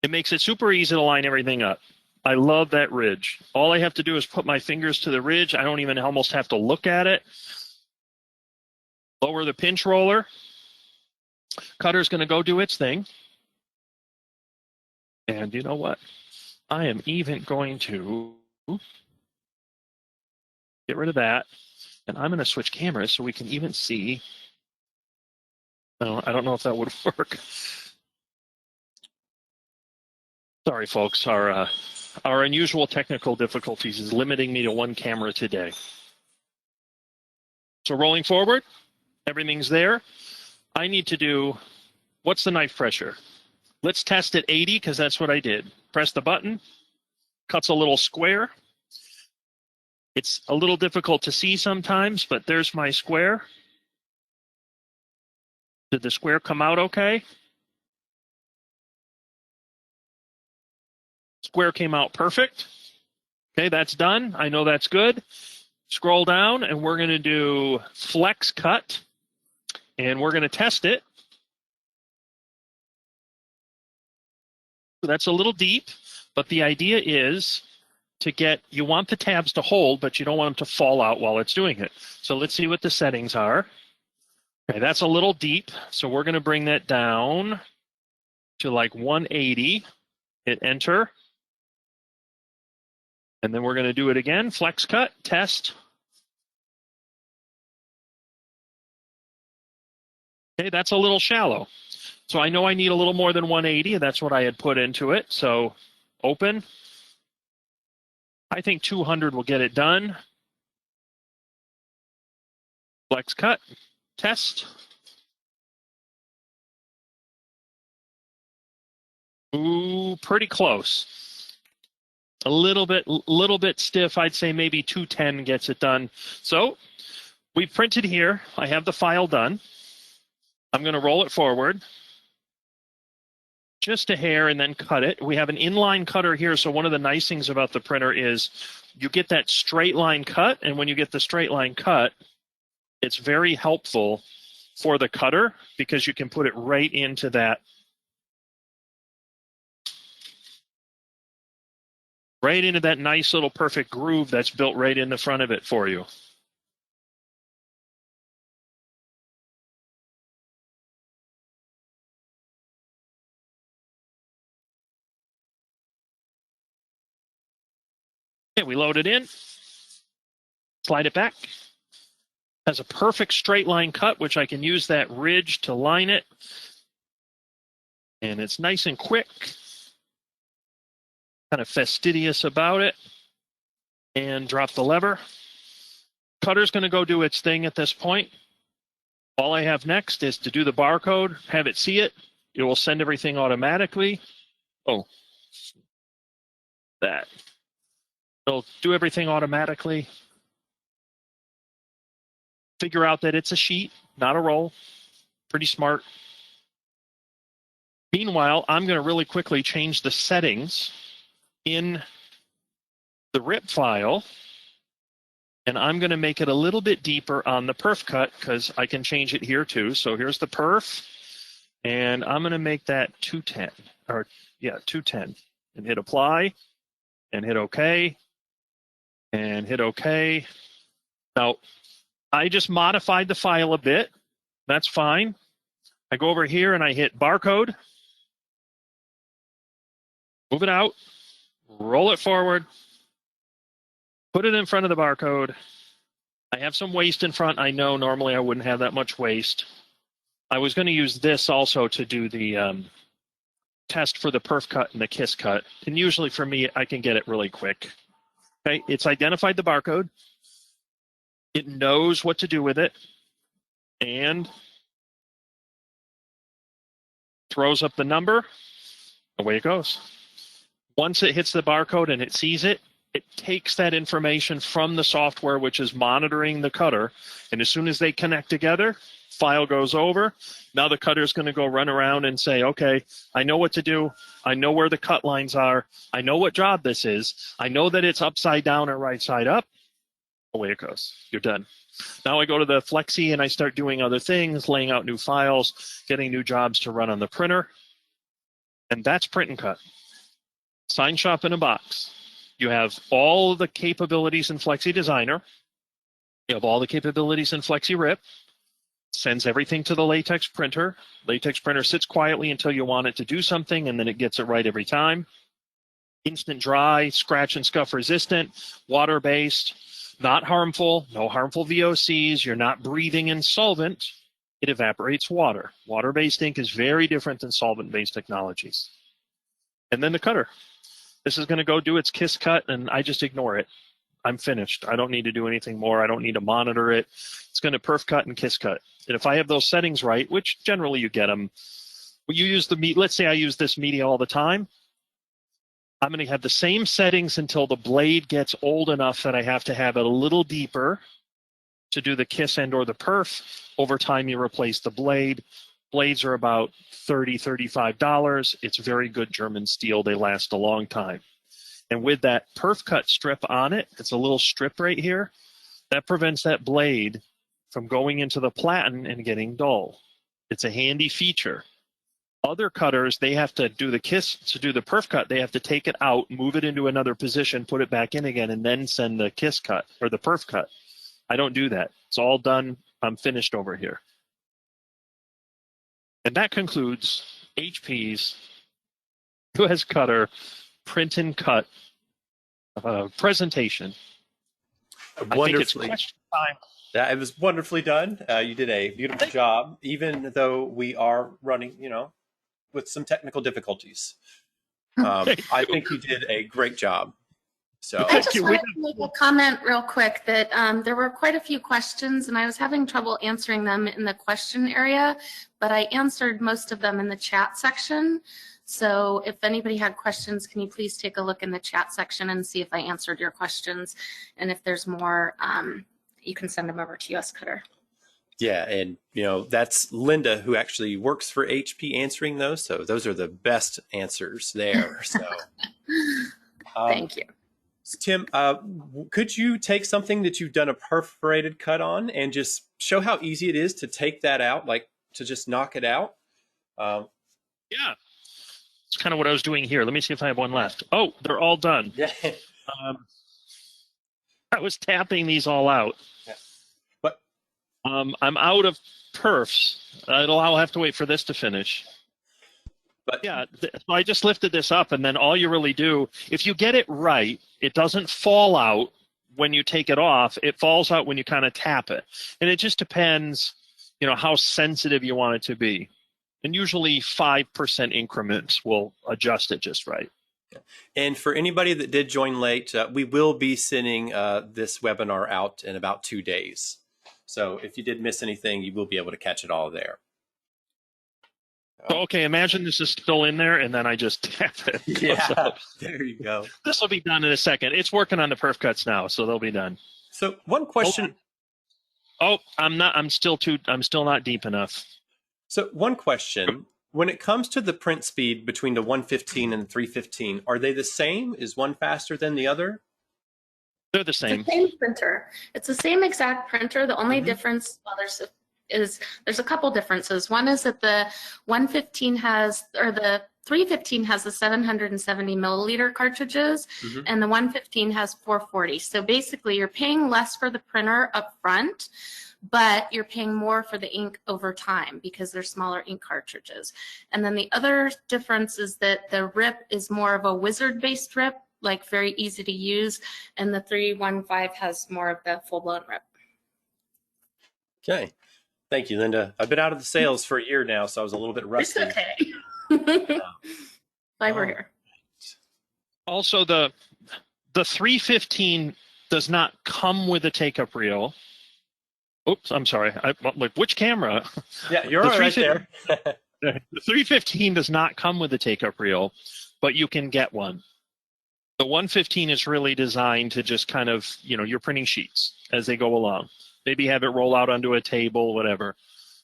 S1: It makes it super easy to line everything up. I love that ridge. All I have to do is put my fingers to the ridge. I don't even almost have to look at it. Lower the pinch roller. Cutter's going to go do its thing. And you know what? I am even going to get rid of that. And I'm going to switch cameras so we can even see. No, I don't know if that would work. Sorry, folks. Our unusual technical difficulties is limiting me to one camera today. So rolling forward, everything's there. I need to do, what's the knife pressure? Let's test at 80 because that's what I did. Press the button, cuts a little square. It's a little difficult to see sometimes, but there's my square. Did the square come out okay? Square came out perfect. Okay, that's done. I know that's good. Scroll down, and we're going to do flex cut, and we're going to test it. So that's a little deep, but the idea is to get, you want the tabs to hold, but you don't want them to fall out while it's doing it. So let's see what the settings are. Okay, that's a little deep, so we're going to bring that down to like 180. Hit enter. And then we're going to do it again. Flex cut, test. Okay, that's a little shallow. So I know I need a little more than 180, and that's what I had put into it. So open. I think 200 will get it done. Flex cut, test. Ooh, pretty close. A little bit stiff. I'd say maybe 210 gets it done. So we printed here. I have the file done. I'm going to roll it forward just a hair and then cut it. We have an inline cutter here. So one of the nice things about the printer is you get that straight line cut. And when you get the straight line cut, it's very helpful for the cutter because you can put it right into that. Right into that nice little perfect groove that's built right in the front of it for you. Okay, we load it in, slide it back. Has a perfect straight line cut, which I can use that ridge to line it. And it's nice and quick. Kind of fastidious about it. And drop the lever. Cutter's going to go do its thing at this point. All I have next is to do the barcode, have it see it. It will send everything automatically. Oh, that. It'll do everything automatically. Figure out that it's a sheet, not a roll. Pretty smart. Meanwhile, I'm going to really quickly change the settings in the RIP file. And I'm going to make it a little bit deeper on the perf cut because I can change it here too. So here's the perf. And I'm going to make that 210. Or yeah, 210. And hit apply. And hit OK. And hit OK. Now, I just modified the file a bit. That's fine. I go over here and I hit barcode. Move it out. Roll it forward. Put it in front of the barcode. I have some waste in front. I know normally I wouldn't have that much waste. I was going to use this also to do the test for the perf cut and the kiss cut. And usually for me, I can get it really quick. Okay, it's identified the barcode. It knows what to do with it. And throws up the number. Away it goes. Once it hits the barcode and it sees it, it takes that information from the software, which is monitoring the cutter. And as soon as they connect together, file goes over. Now the cutter is going to go run around and say, okay, I know what to do. I know where the cut lines are. I know what job this is. I know that it's upside down or right side up. Away it goes. You're done. Now I go to the Flexi and I start doing other things, laying out new files, getting new jobs to run on the printer. And that's print and cut. Sign shop in a box. You have all the capabilities in Flexi Designer. You have all the capabilities in Flexi Rip. Sends everything to the latex printer. Latex printer sits quietly until you want it to do something, and then it gets it right every time. Instant dry, scratch and scuff resistant, water-based, not harmful, no harmful VOCs. You're not breathing in solvent. It evaporates water. Water-based ink is very different than solvent-based technologies. And then the cutter. This is going to go do its kiss cut, and I just ignore it. I'm finished. I don't need to do anything more. I don't need to monitor it. It's going to perf cut and kiss cut. And if I have those settings right, which generally you get them, when you use the meat, let's say I use this media all the time, I'm going to have the same settings until the blade gets old enough that I have to have it a little deeper to do the kiss and or the perf. Over time, you replace the blade. Blades are about $30, $35. It's very good German steel. They last a long time. And with that perf cut strip on it, it's a little strip right here, that prevents that blade from going into the platen and getting dull. It's a handy feature. Other cutters, they have to do the kiss, to do the perf cut, they have to take it out, move it into another position, put it back in again, and then send the kiss cut or the perf cut. I don't do that. It's all done. I'm finished over here. And that concludes HP's US Cutter print and cut presentation.
S2: Wonderfully.
S1: I think it's question time.
S2: Yeah, it was wonderfully done. You did a beautiful job, even though we are running, with some technical difficulties. I think you did a great job. So
S3: I just wanted to make a comment real quick that there were quite a few questions and I was having trouble answering them in the question area, but I answered most of them in the chat section. So if anybody had questions, can you please take a look in the chat section and see if I answered your questions? And if there's more, you can send them over to US Cutter.
S2: Yeah, and that's Linda who actually works for HP answering those. So those are the best answers there. So
S3: thank you.
S2: Tim, could you take something that you've done a perforated cut on and just show how easy it is to take that out, like to just knock it out?
S1: Yeah, it's kind of what I was doing here. Let me see if I have one left. Oh, they're all done.
S2: Yeah.
S1: I was tapping these all out.
S2: Yeah. But
S1: I'm out of perfs. I'll have to wait for this to finish.
S2: But
S1: Yeah, so I just lifted this up, and then all you really do, if you get it right, it doesn't fall out when you take it off. It falls out when you kind of tap it. And it just depends, how sensitive you want it to be. And usually 5% increments will adjust it just right.
S2: And for anybody that did join late, we will be sending this webinar out in about 2 days. So if you did miss anything, you will be able to catch it all there.
S1: So, okay, imagine this is still in there, and then I just tap it.
S2: Yeah, there you go.
S1: This will be done in a second. It's working on the perf cuts now, so they'll be done.
S2: So one question.
S1: I'm still not deep enough.
S2: So one question. When it comes to the print speed between the 115 and the 315, are they the same? Is one faster than the other?
S1: They're the same.
S3: It's the same printer. It's the same exact printer. The only difference, well, there's a couple differences. One is that the 115 has, or the 315 has the 770 milliliter cartridges, and the 115 has 440. So basically, you're paying less for the printer up front, but you're paying more for the ink over time because they're smaller ink cartridges. And then the other difference is that the RIP is more of a wizard-based RIP, like very easy to use, and the 315 has more of the full-blown RIP.
S2: Okay. Thank you, Linda. I've been out of the sales for a year now, so I was a little bit rusty.
S3: It's okay. Why we're here.
S1: Also, the 315 does not come with a take-up reel. Oops, I'm sorry. Like, which camera?
S2: Yeah, you're all right there.
S1: The 315 does not come with a take-up reel, but you can get one. The 115 is really designed to just kind of, you're printing sheets as they go along. Maybe have it roll out onto a table, whatever.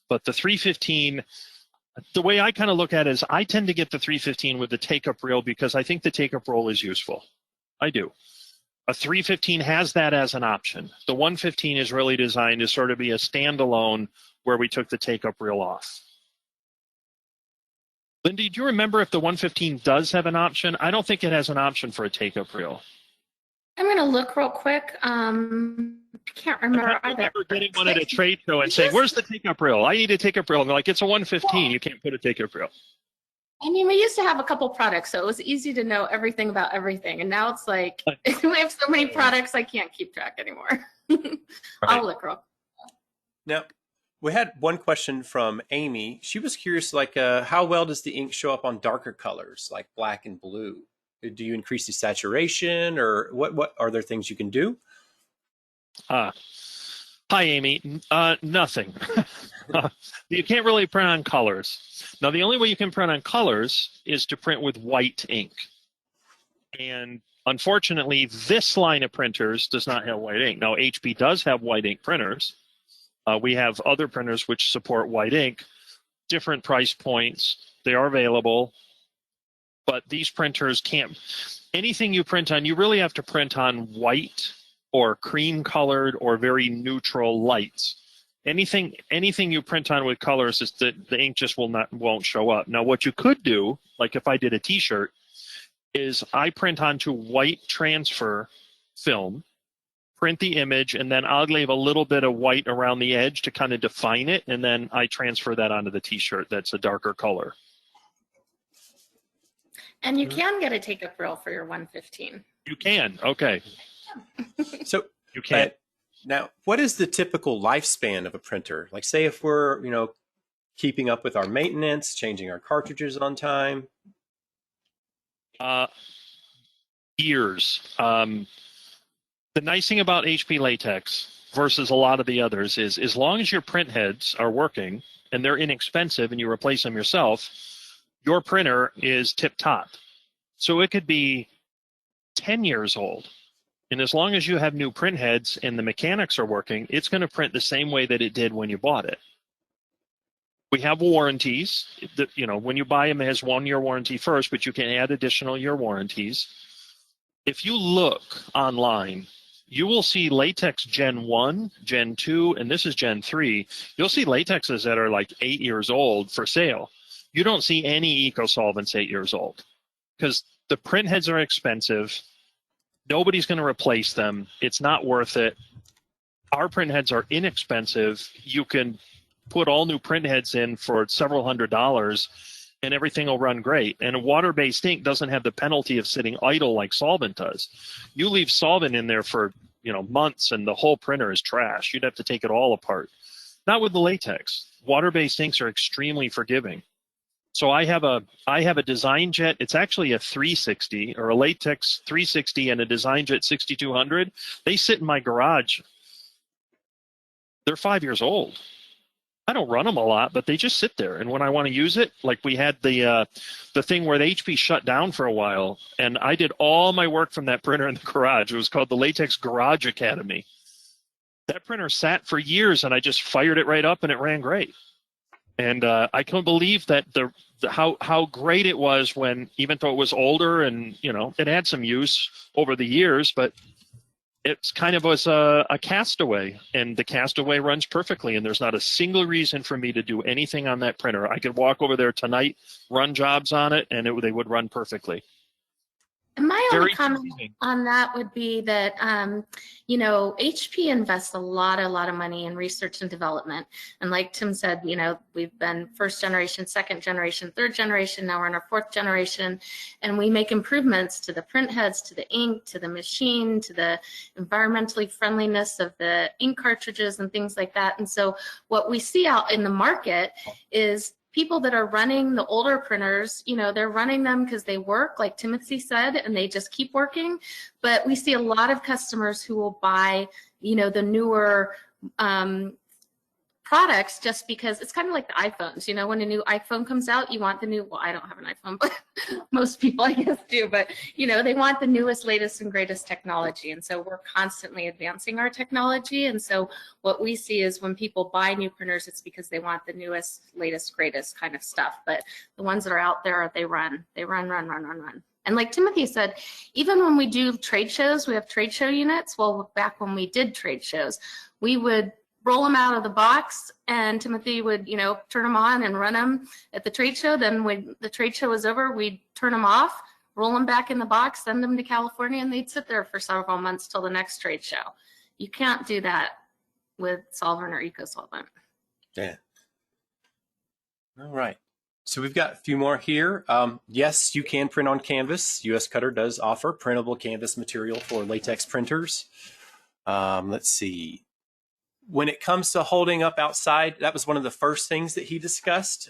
S1: But the 315, the way I kind of look at it is I tend to get the 315 with the take-up reel because I think the take-up roll is useful. I do. A 315 has that as an option. The 115 is really designed to sort of be a standalone where we took the take-up reel off. Lindy, do you remember if the 115 does have an option? I don't think it has an option for a take-up reel.
S3: I'm going to look real quick. I can't remember
S1: I
S3: either.
S1: remember getting one at a trade show and saying, where's the take-up reel? I need a take-up reel. And they're like, it's a 115. You can't put a take-up reel.
S3: I mean, we used to have a couple products, so it was easy to know everything about everything. And now it's like, we have so many products, I can't keep track anymore. I'll look real quick.
S2: Now, we had one question from Amy. She was curious, how well does the ink show up on darker colors, like black and blue? Do you increase the saturation, or what are there things you can do?
S1: Hi, Amy. Nothing. You can't really print on colors. Now, the only way you can print on colors is to print with white ink. And unfortunately, this line of printers does not have white ink. Now, HP does have white ink printers. We have other printers which support white ink, different price points. They are available. But these printers can't, anything you print on, you really have to print on white or cream colored or very neutral lights. Anything you print on with colors is that the ink just won't show up. Now, what you could do, like if I did a t-shirt, is I print onto white transfer film, print the image, and then I'll leave a little bit of white around the edge to kind of define it, and then I transfer that onto the t-shirt that's a darker color.
S3: And you can get a take-up reel for your 115.
S1: You can, okay.
S2: So
S1: you can.
S2: Now, what is the typical lifespan of a printer? Like, say if we're, keeping up with our maintenance, changing our cartridges on time?
S1: Years. The nice thing about HP Latex versus a lot of the others is as long as your print heads are working and they're inexpensive and you replace them yourself, your printer is tip-top. So it could be 10 years old. And as long as you have new print heads and the mechanics are working, it's going to print the same way that it did when you bought it. We have warranties. When you buy them, it has 1-year warranty first, but you can add additional year warranties. If you look online, you will see Latex Gen 1, Gen 2, and this is Gen 3. You'll see Latexes that are like 8 years old for sale. You don't see any eco solvents 8 years old because the print heads are expensive. Nobody's going to replace them. It's not worth it. Our print heads are inexpensive. You can put all new print heads in for several $100s and everything will run great. And a water-based ink doesn't have the penalty of sitting idle like Solvent does. You leave Solvent in there for months, and the whole printer is trash. You'd have to take it all apart. Not with the latex. Water-based inks are extremely forgiving. So I have a Design Jet. It's actually a 360 or a Latex 360 and a Design Jet 6200. They sit in my garage. They're 5 years old. I don't run them a lot, but they just sit there. And when I want to use it, like we had the thing where the HP shut down for a while, and I did all my work from that printer in the garage. It was called the Latex Garage Academy. That printer sat for years, and I just fired it right up, and it ran great. And I couldn't believe that how great it was when, even though it was older and it had some use over the years, but it's kind of was a Castaway, and the Castaway runs perfectly, and there's not a single reason for me to do anything on that printer. I could walk over there tonight, run jobs on it, and they would run perfectly.
S3: And my only
S1: Very
S3: comment
S1: confusing.
S3: on that would be that, HP invests a lot of money in research and development. And like Tim said, we've been first generation, second generation, third generation, now we're in our fourth generation, and we make improvements to the print heads, to the ink, to the machine, to the environmentally friendliness of the ink cartridges and things like that. And so what we see out in the market is people that are running the older printers, they're running them because they work, like Timothy said, and they just keep working. But we see a lot of customers who will buy, the newer products just because it's kind of like the iPhones. When a new iPhone comes out, you want the new, well, I don't have an iPhone, but most people I guess do, but they want the newest, latest and greatest technology. And so we're constantly advancing our technology. And so what we see is when people buy new printers, it's because they want the newest, latest, greatest kind of stuff. But the ones that are out there, they run. And like Timothy said, even when we do trade shows, we have trade show units. Well, back when we did trade shows, we would roll them out of the box, and Timothy would, turn them on and run them at the trade show. Then when the trade show was over, we'd turn them off, roll them back in the box, send them to California, and they'd sit there for several months till the next trade show. You can't do that with Solvent or EcoSolvent.
S2: Yeah. All right. So we've got a few more here. Yes, you can print on canvas. US Cutter does offer printable canvas material for latex printers. Let's see. When it comes to holding up outside, that was one of the first things that he discussed.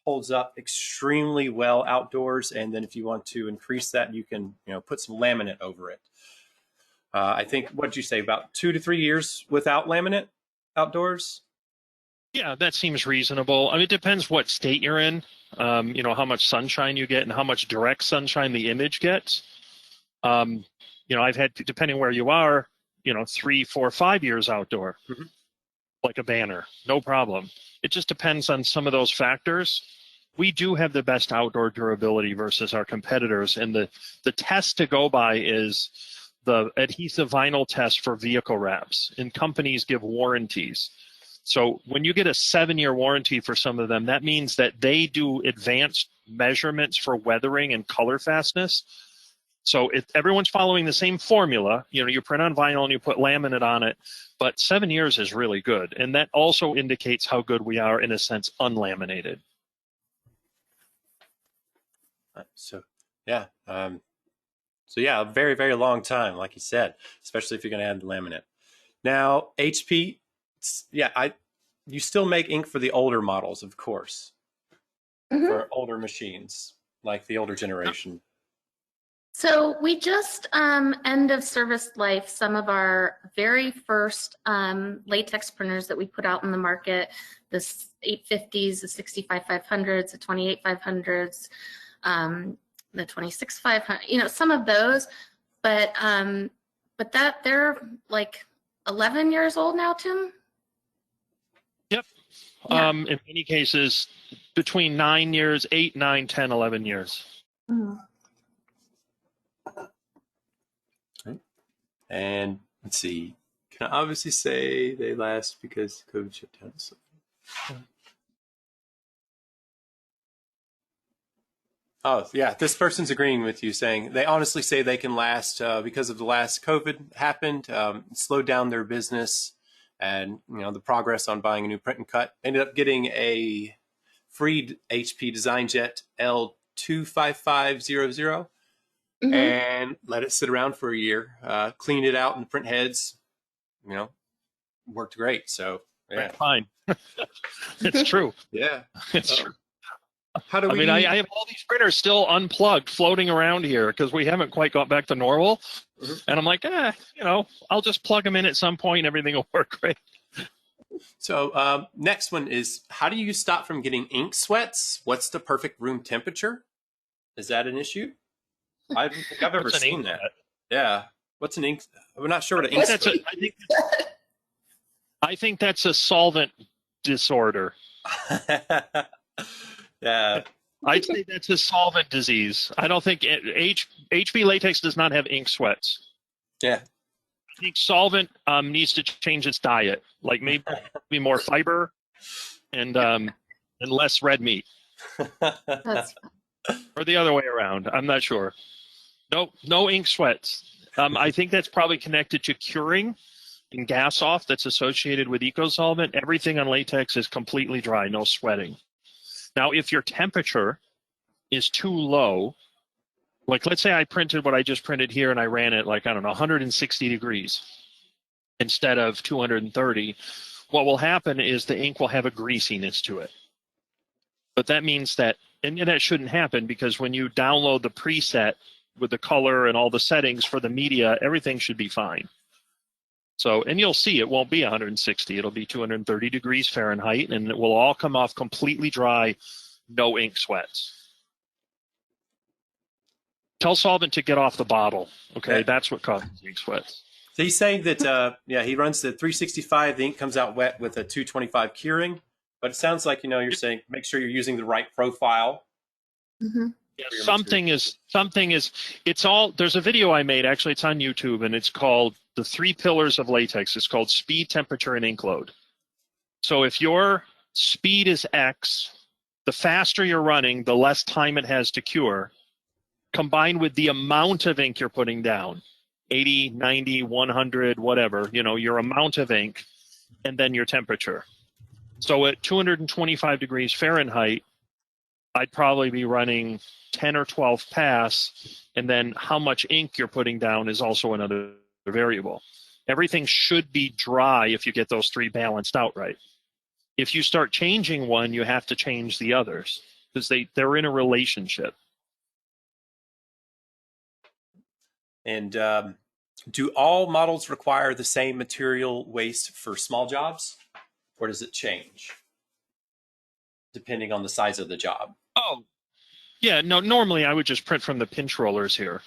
S2: Holds up extremely well outdoors, and then if you want to increase that, you can put some laminate over it. I think, what did you say, about 2 to 3 years without laminate outdoors?
S1: Yeah, that seems reasonable. I mean, it depends what state you're in, how much sunshine you get and how much direct sunshine the image gets. I've had, depending where you are, 3, 4, 5 years outdoor, like a banner, no problem. It just depends on some of those factors. We do have the best outdoor durability versus our competitors, and the test to go by is the adhesive vinyl test for vehicle wraps, and companies give warranties. So when you get a 7-year warranty for some of them, that means that they do advanced measurements for weathering and color fastness. So everyone's following the same formula. You print on vinyl and you put laminate on it, but 7 years is really good. And that also indicates how good we are, in a sense, unlaminated.
S2: So, yeah. A very, very long time, like you said, especially if you're going to add laminate. Now, HP, you still make ink for the older models, of course, for older machines, like the older generation.
S3: So we just end of service life some of our very first latex printers that we put out in the market, the 850s, the 65500s, the 28500s, the 26500, some of those, but that they're like 11 years old now, Tim?
S1: Yep.
S3: Yeah.
S1: In many cases, between 9 years, 8, 9, 10, 11 years.
S3: Mm.
S2: And let's see, can I obviously say they last because COVID shut down? So. Oh, yeah, this person's agreeing with you, saying they honestly say they can last because of the last COVID happened, slowed down their business, and the progress on buying a new print and cut. Ended up getting a free HP DesignJet L25500 and let it sit around for a year. Cleaned it out in the print heads, worked great. So yeah,
S1: fine. It's true.
S2: yeah,
S1: It's true.
S2: How do we?
S1: I mean, I have all these printers still unplugged, floating around here because we haven't quite got back to normal. And I'm like, I'll just plug them in at some point. Everything will work great.
S2: So next one is, how do you stop from getting ink sweats? What's the perfect room temperature? Is that an issue? I don't think I've ever seen that. Yeah. What's an ink? I'm not sure what an ink sweat is.
S1: I think that's a solvent disorder.
S2: Yeah.
S1: I'd say that's a solvent disease. I don't think HB latex does not have ink sweats.
S2: Yeah.
S1: I think solvent needs to change its diet, like maybe more fiber and less red meat. Or the other way around. I'm not sure. No ink sweats. I think that's probably connected to curing and gas off that's associated with eco-solvent. Everything on latex is completely dry, no sweating. Now, if your temperature is too low, like let's say I printed what I just printed here and I ran it 160 degrees instead of 230, what will happen is the ink will have a greasiness to it. But that means that, and that shouldn't happen, because when you download the preset with the color and all the settings for the media, everything should be fine. So, and you'll see it won't be 160. It'll be 230 degrees Fahrenheit, and it will all come off completely dry, no ink sweats. Tell solvent to get off the bottle. Okay, that's what causes ink sweats.
S2: So he's saying that, he runs the 365. The ink comes out wet with a 225 curing. But it sounds like, you're saying make sure you're using the right profile.
S3: Mm-hmm.
S1: Yeah, there's a video I made, actually it's on YouTube, and it's called The 3 Pillars of Latex. It's called Speed, Temperature, and Ink Load. So if your speed is X, the faster you're running, the less time it has to cure, combined with the amount of ink you're putting down, 80, 90, 100, whatever, your amount of ink, and then your temperature. So at 225 degrees Fahrenheit, I'd probably be running 10 or 12 pass, and then how much ink you're putting down is also another variable. Everything should be dry if you get those 3 balanced out right. If you start changing one, you have to change the others because they're in a relationship.
S2: And do all models require the same material waste for small jobs, or does it change depending on the size of the job?
S1: Oh, yeah. No, normally I would just print from the pinch rollers here.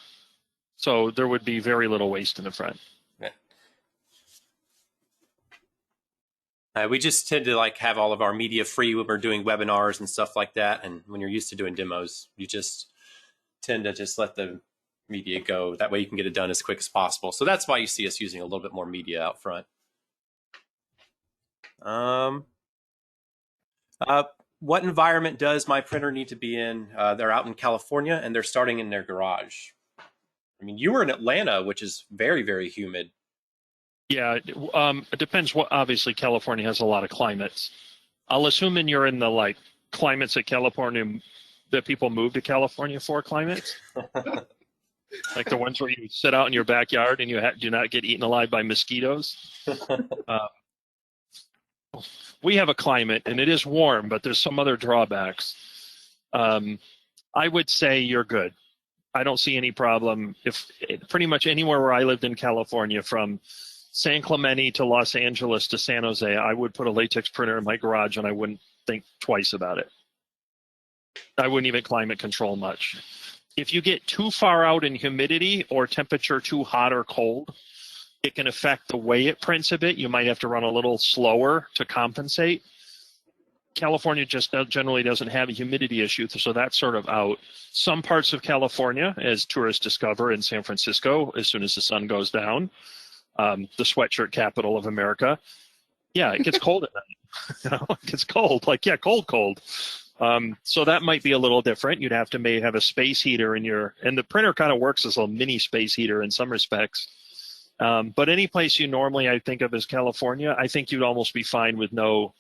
S1: So there would be very little waste in the front.
S2: Yeah. We just tend to have all of our media free when we're doing webinars and stuff like that. And when you're used to doing demos, you just tend to just let the media go. That way you can get it done as quick as possible. So that's why you see us using a little bit more media out front. What environment does my printer need to be in? They're out in California and they're starting in their garage. I mean, you were in Atlanta, which is very, very humid.
S1: Yeah, it depends. Obviously, California has a lot of climates. I'll assume you're in the climates that people move to California for climates. Like the ones where you sit out in your backyard and you do not get eaten alive by mosquitoes. We have a climate, and it is warm, but there's some other drawbacks. I would say you're good. I don't see any problem. Pretty much anywhere where I lived in California, from San Clemente to Los Angeles to San Jose, I would put a latex printer in my garage, and I wouldn't think twice about it. I wouldn't even climate control much. If you get too far out in humidity or temperature too hot or cold, it can affect the way it prints a bit. You might have to run a little slower to compensate. California just generally doesn't have a humidity issue, so that's sort of out. Some parts of California, as tourists discover in San Francisco, as soon as the sun goes down, the sweatshirt capital of America, yeah, it gets cold at night. It gets cold, cold. So that might be a little different. You'd have to have a space heater and the printer kind of works as a mini space heater in some respects. But any place you normally, I think of as California, I think you'd almost be fine with no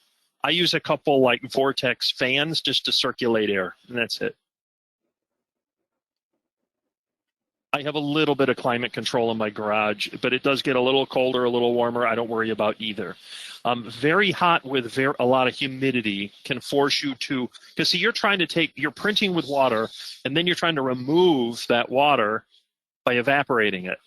S1: I use a couple like vortex fans just to circulate air, and that's it. I have a little bit of climate control in my garage, but it does get a little colder, a little warmer. I don't worry about either. Very hot with a lot of humidity can force you to, because see, you're printing with water, and then you're trying to remove that water by evaporating it.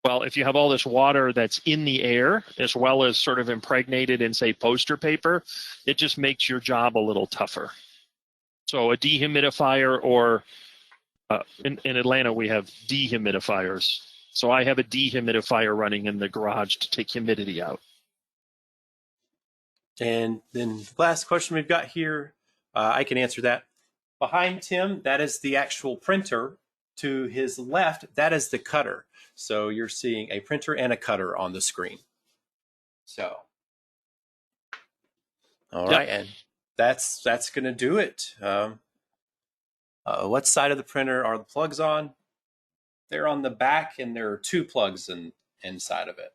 S1: Well, if you have all this water that's in the air, as well as sort of impregnated in, say, poster paper, it just makes your job a little tougher. So a dehumidifier, or in Atlanta, we have dehumidifiers. So I have a dehumidifier running in the garage to take humidity out.
S2: And then the last question we've got here, I can answer that. Behind Tim, that is the actual printer. To his left, that is the cutter. So you're seeing a printer and a cutter on the screen. So, all right, and that's going to do it. What side of the printer are the plugs on? They're on the back, and there are 2 plugs inside of it.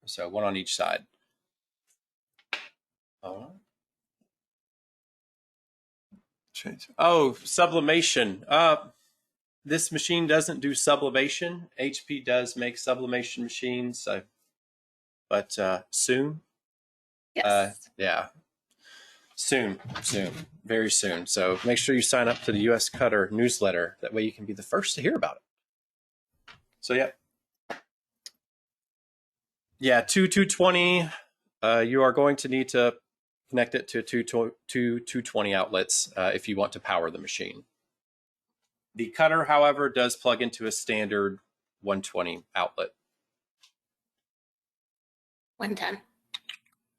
S2: So 1 on each side. All right. Oh, sublimation. This machine doesn't do sublimation. HP does make sublimation machines, but soon.
S3: Yes.
S2: Yeah. Soon, very soon. So make sure you sign up to the US Cutter newsletter. That way you can be the first to hear about it. So yeah, 220. You are going to need to connect it to 220 outlets if you want to power the machine. The cutter, however, does plug into a standard 120 outlet.
S3: 110.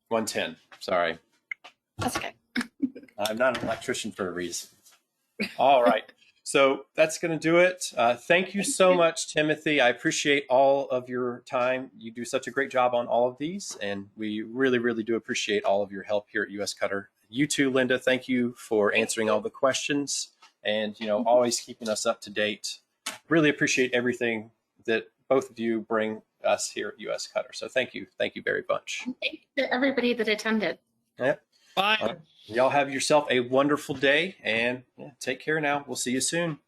S2: 110, sorry.
S3: That's okay.
S2: I'm not an electrician for a reason. All right, so that's going to do it. Thank you so much, Timothy. I appreciate all of your time. You do such a great job on all of these, and we really, really do appreciate all of your help here at US Cutter. You too, Linda. Thank you for answering all the questions and always keeping us up to date. Really appreciate everything that both of you bring us here at US Cutter. So thank you very much.
S3: Thank you to everybody that attended.
S2: Yep.
S1: Bye.
S2: Y'all have yourself a wonderful day, and take care now. We'll see you soon.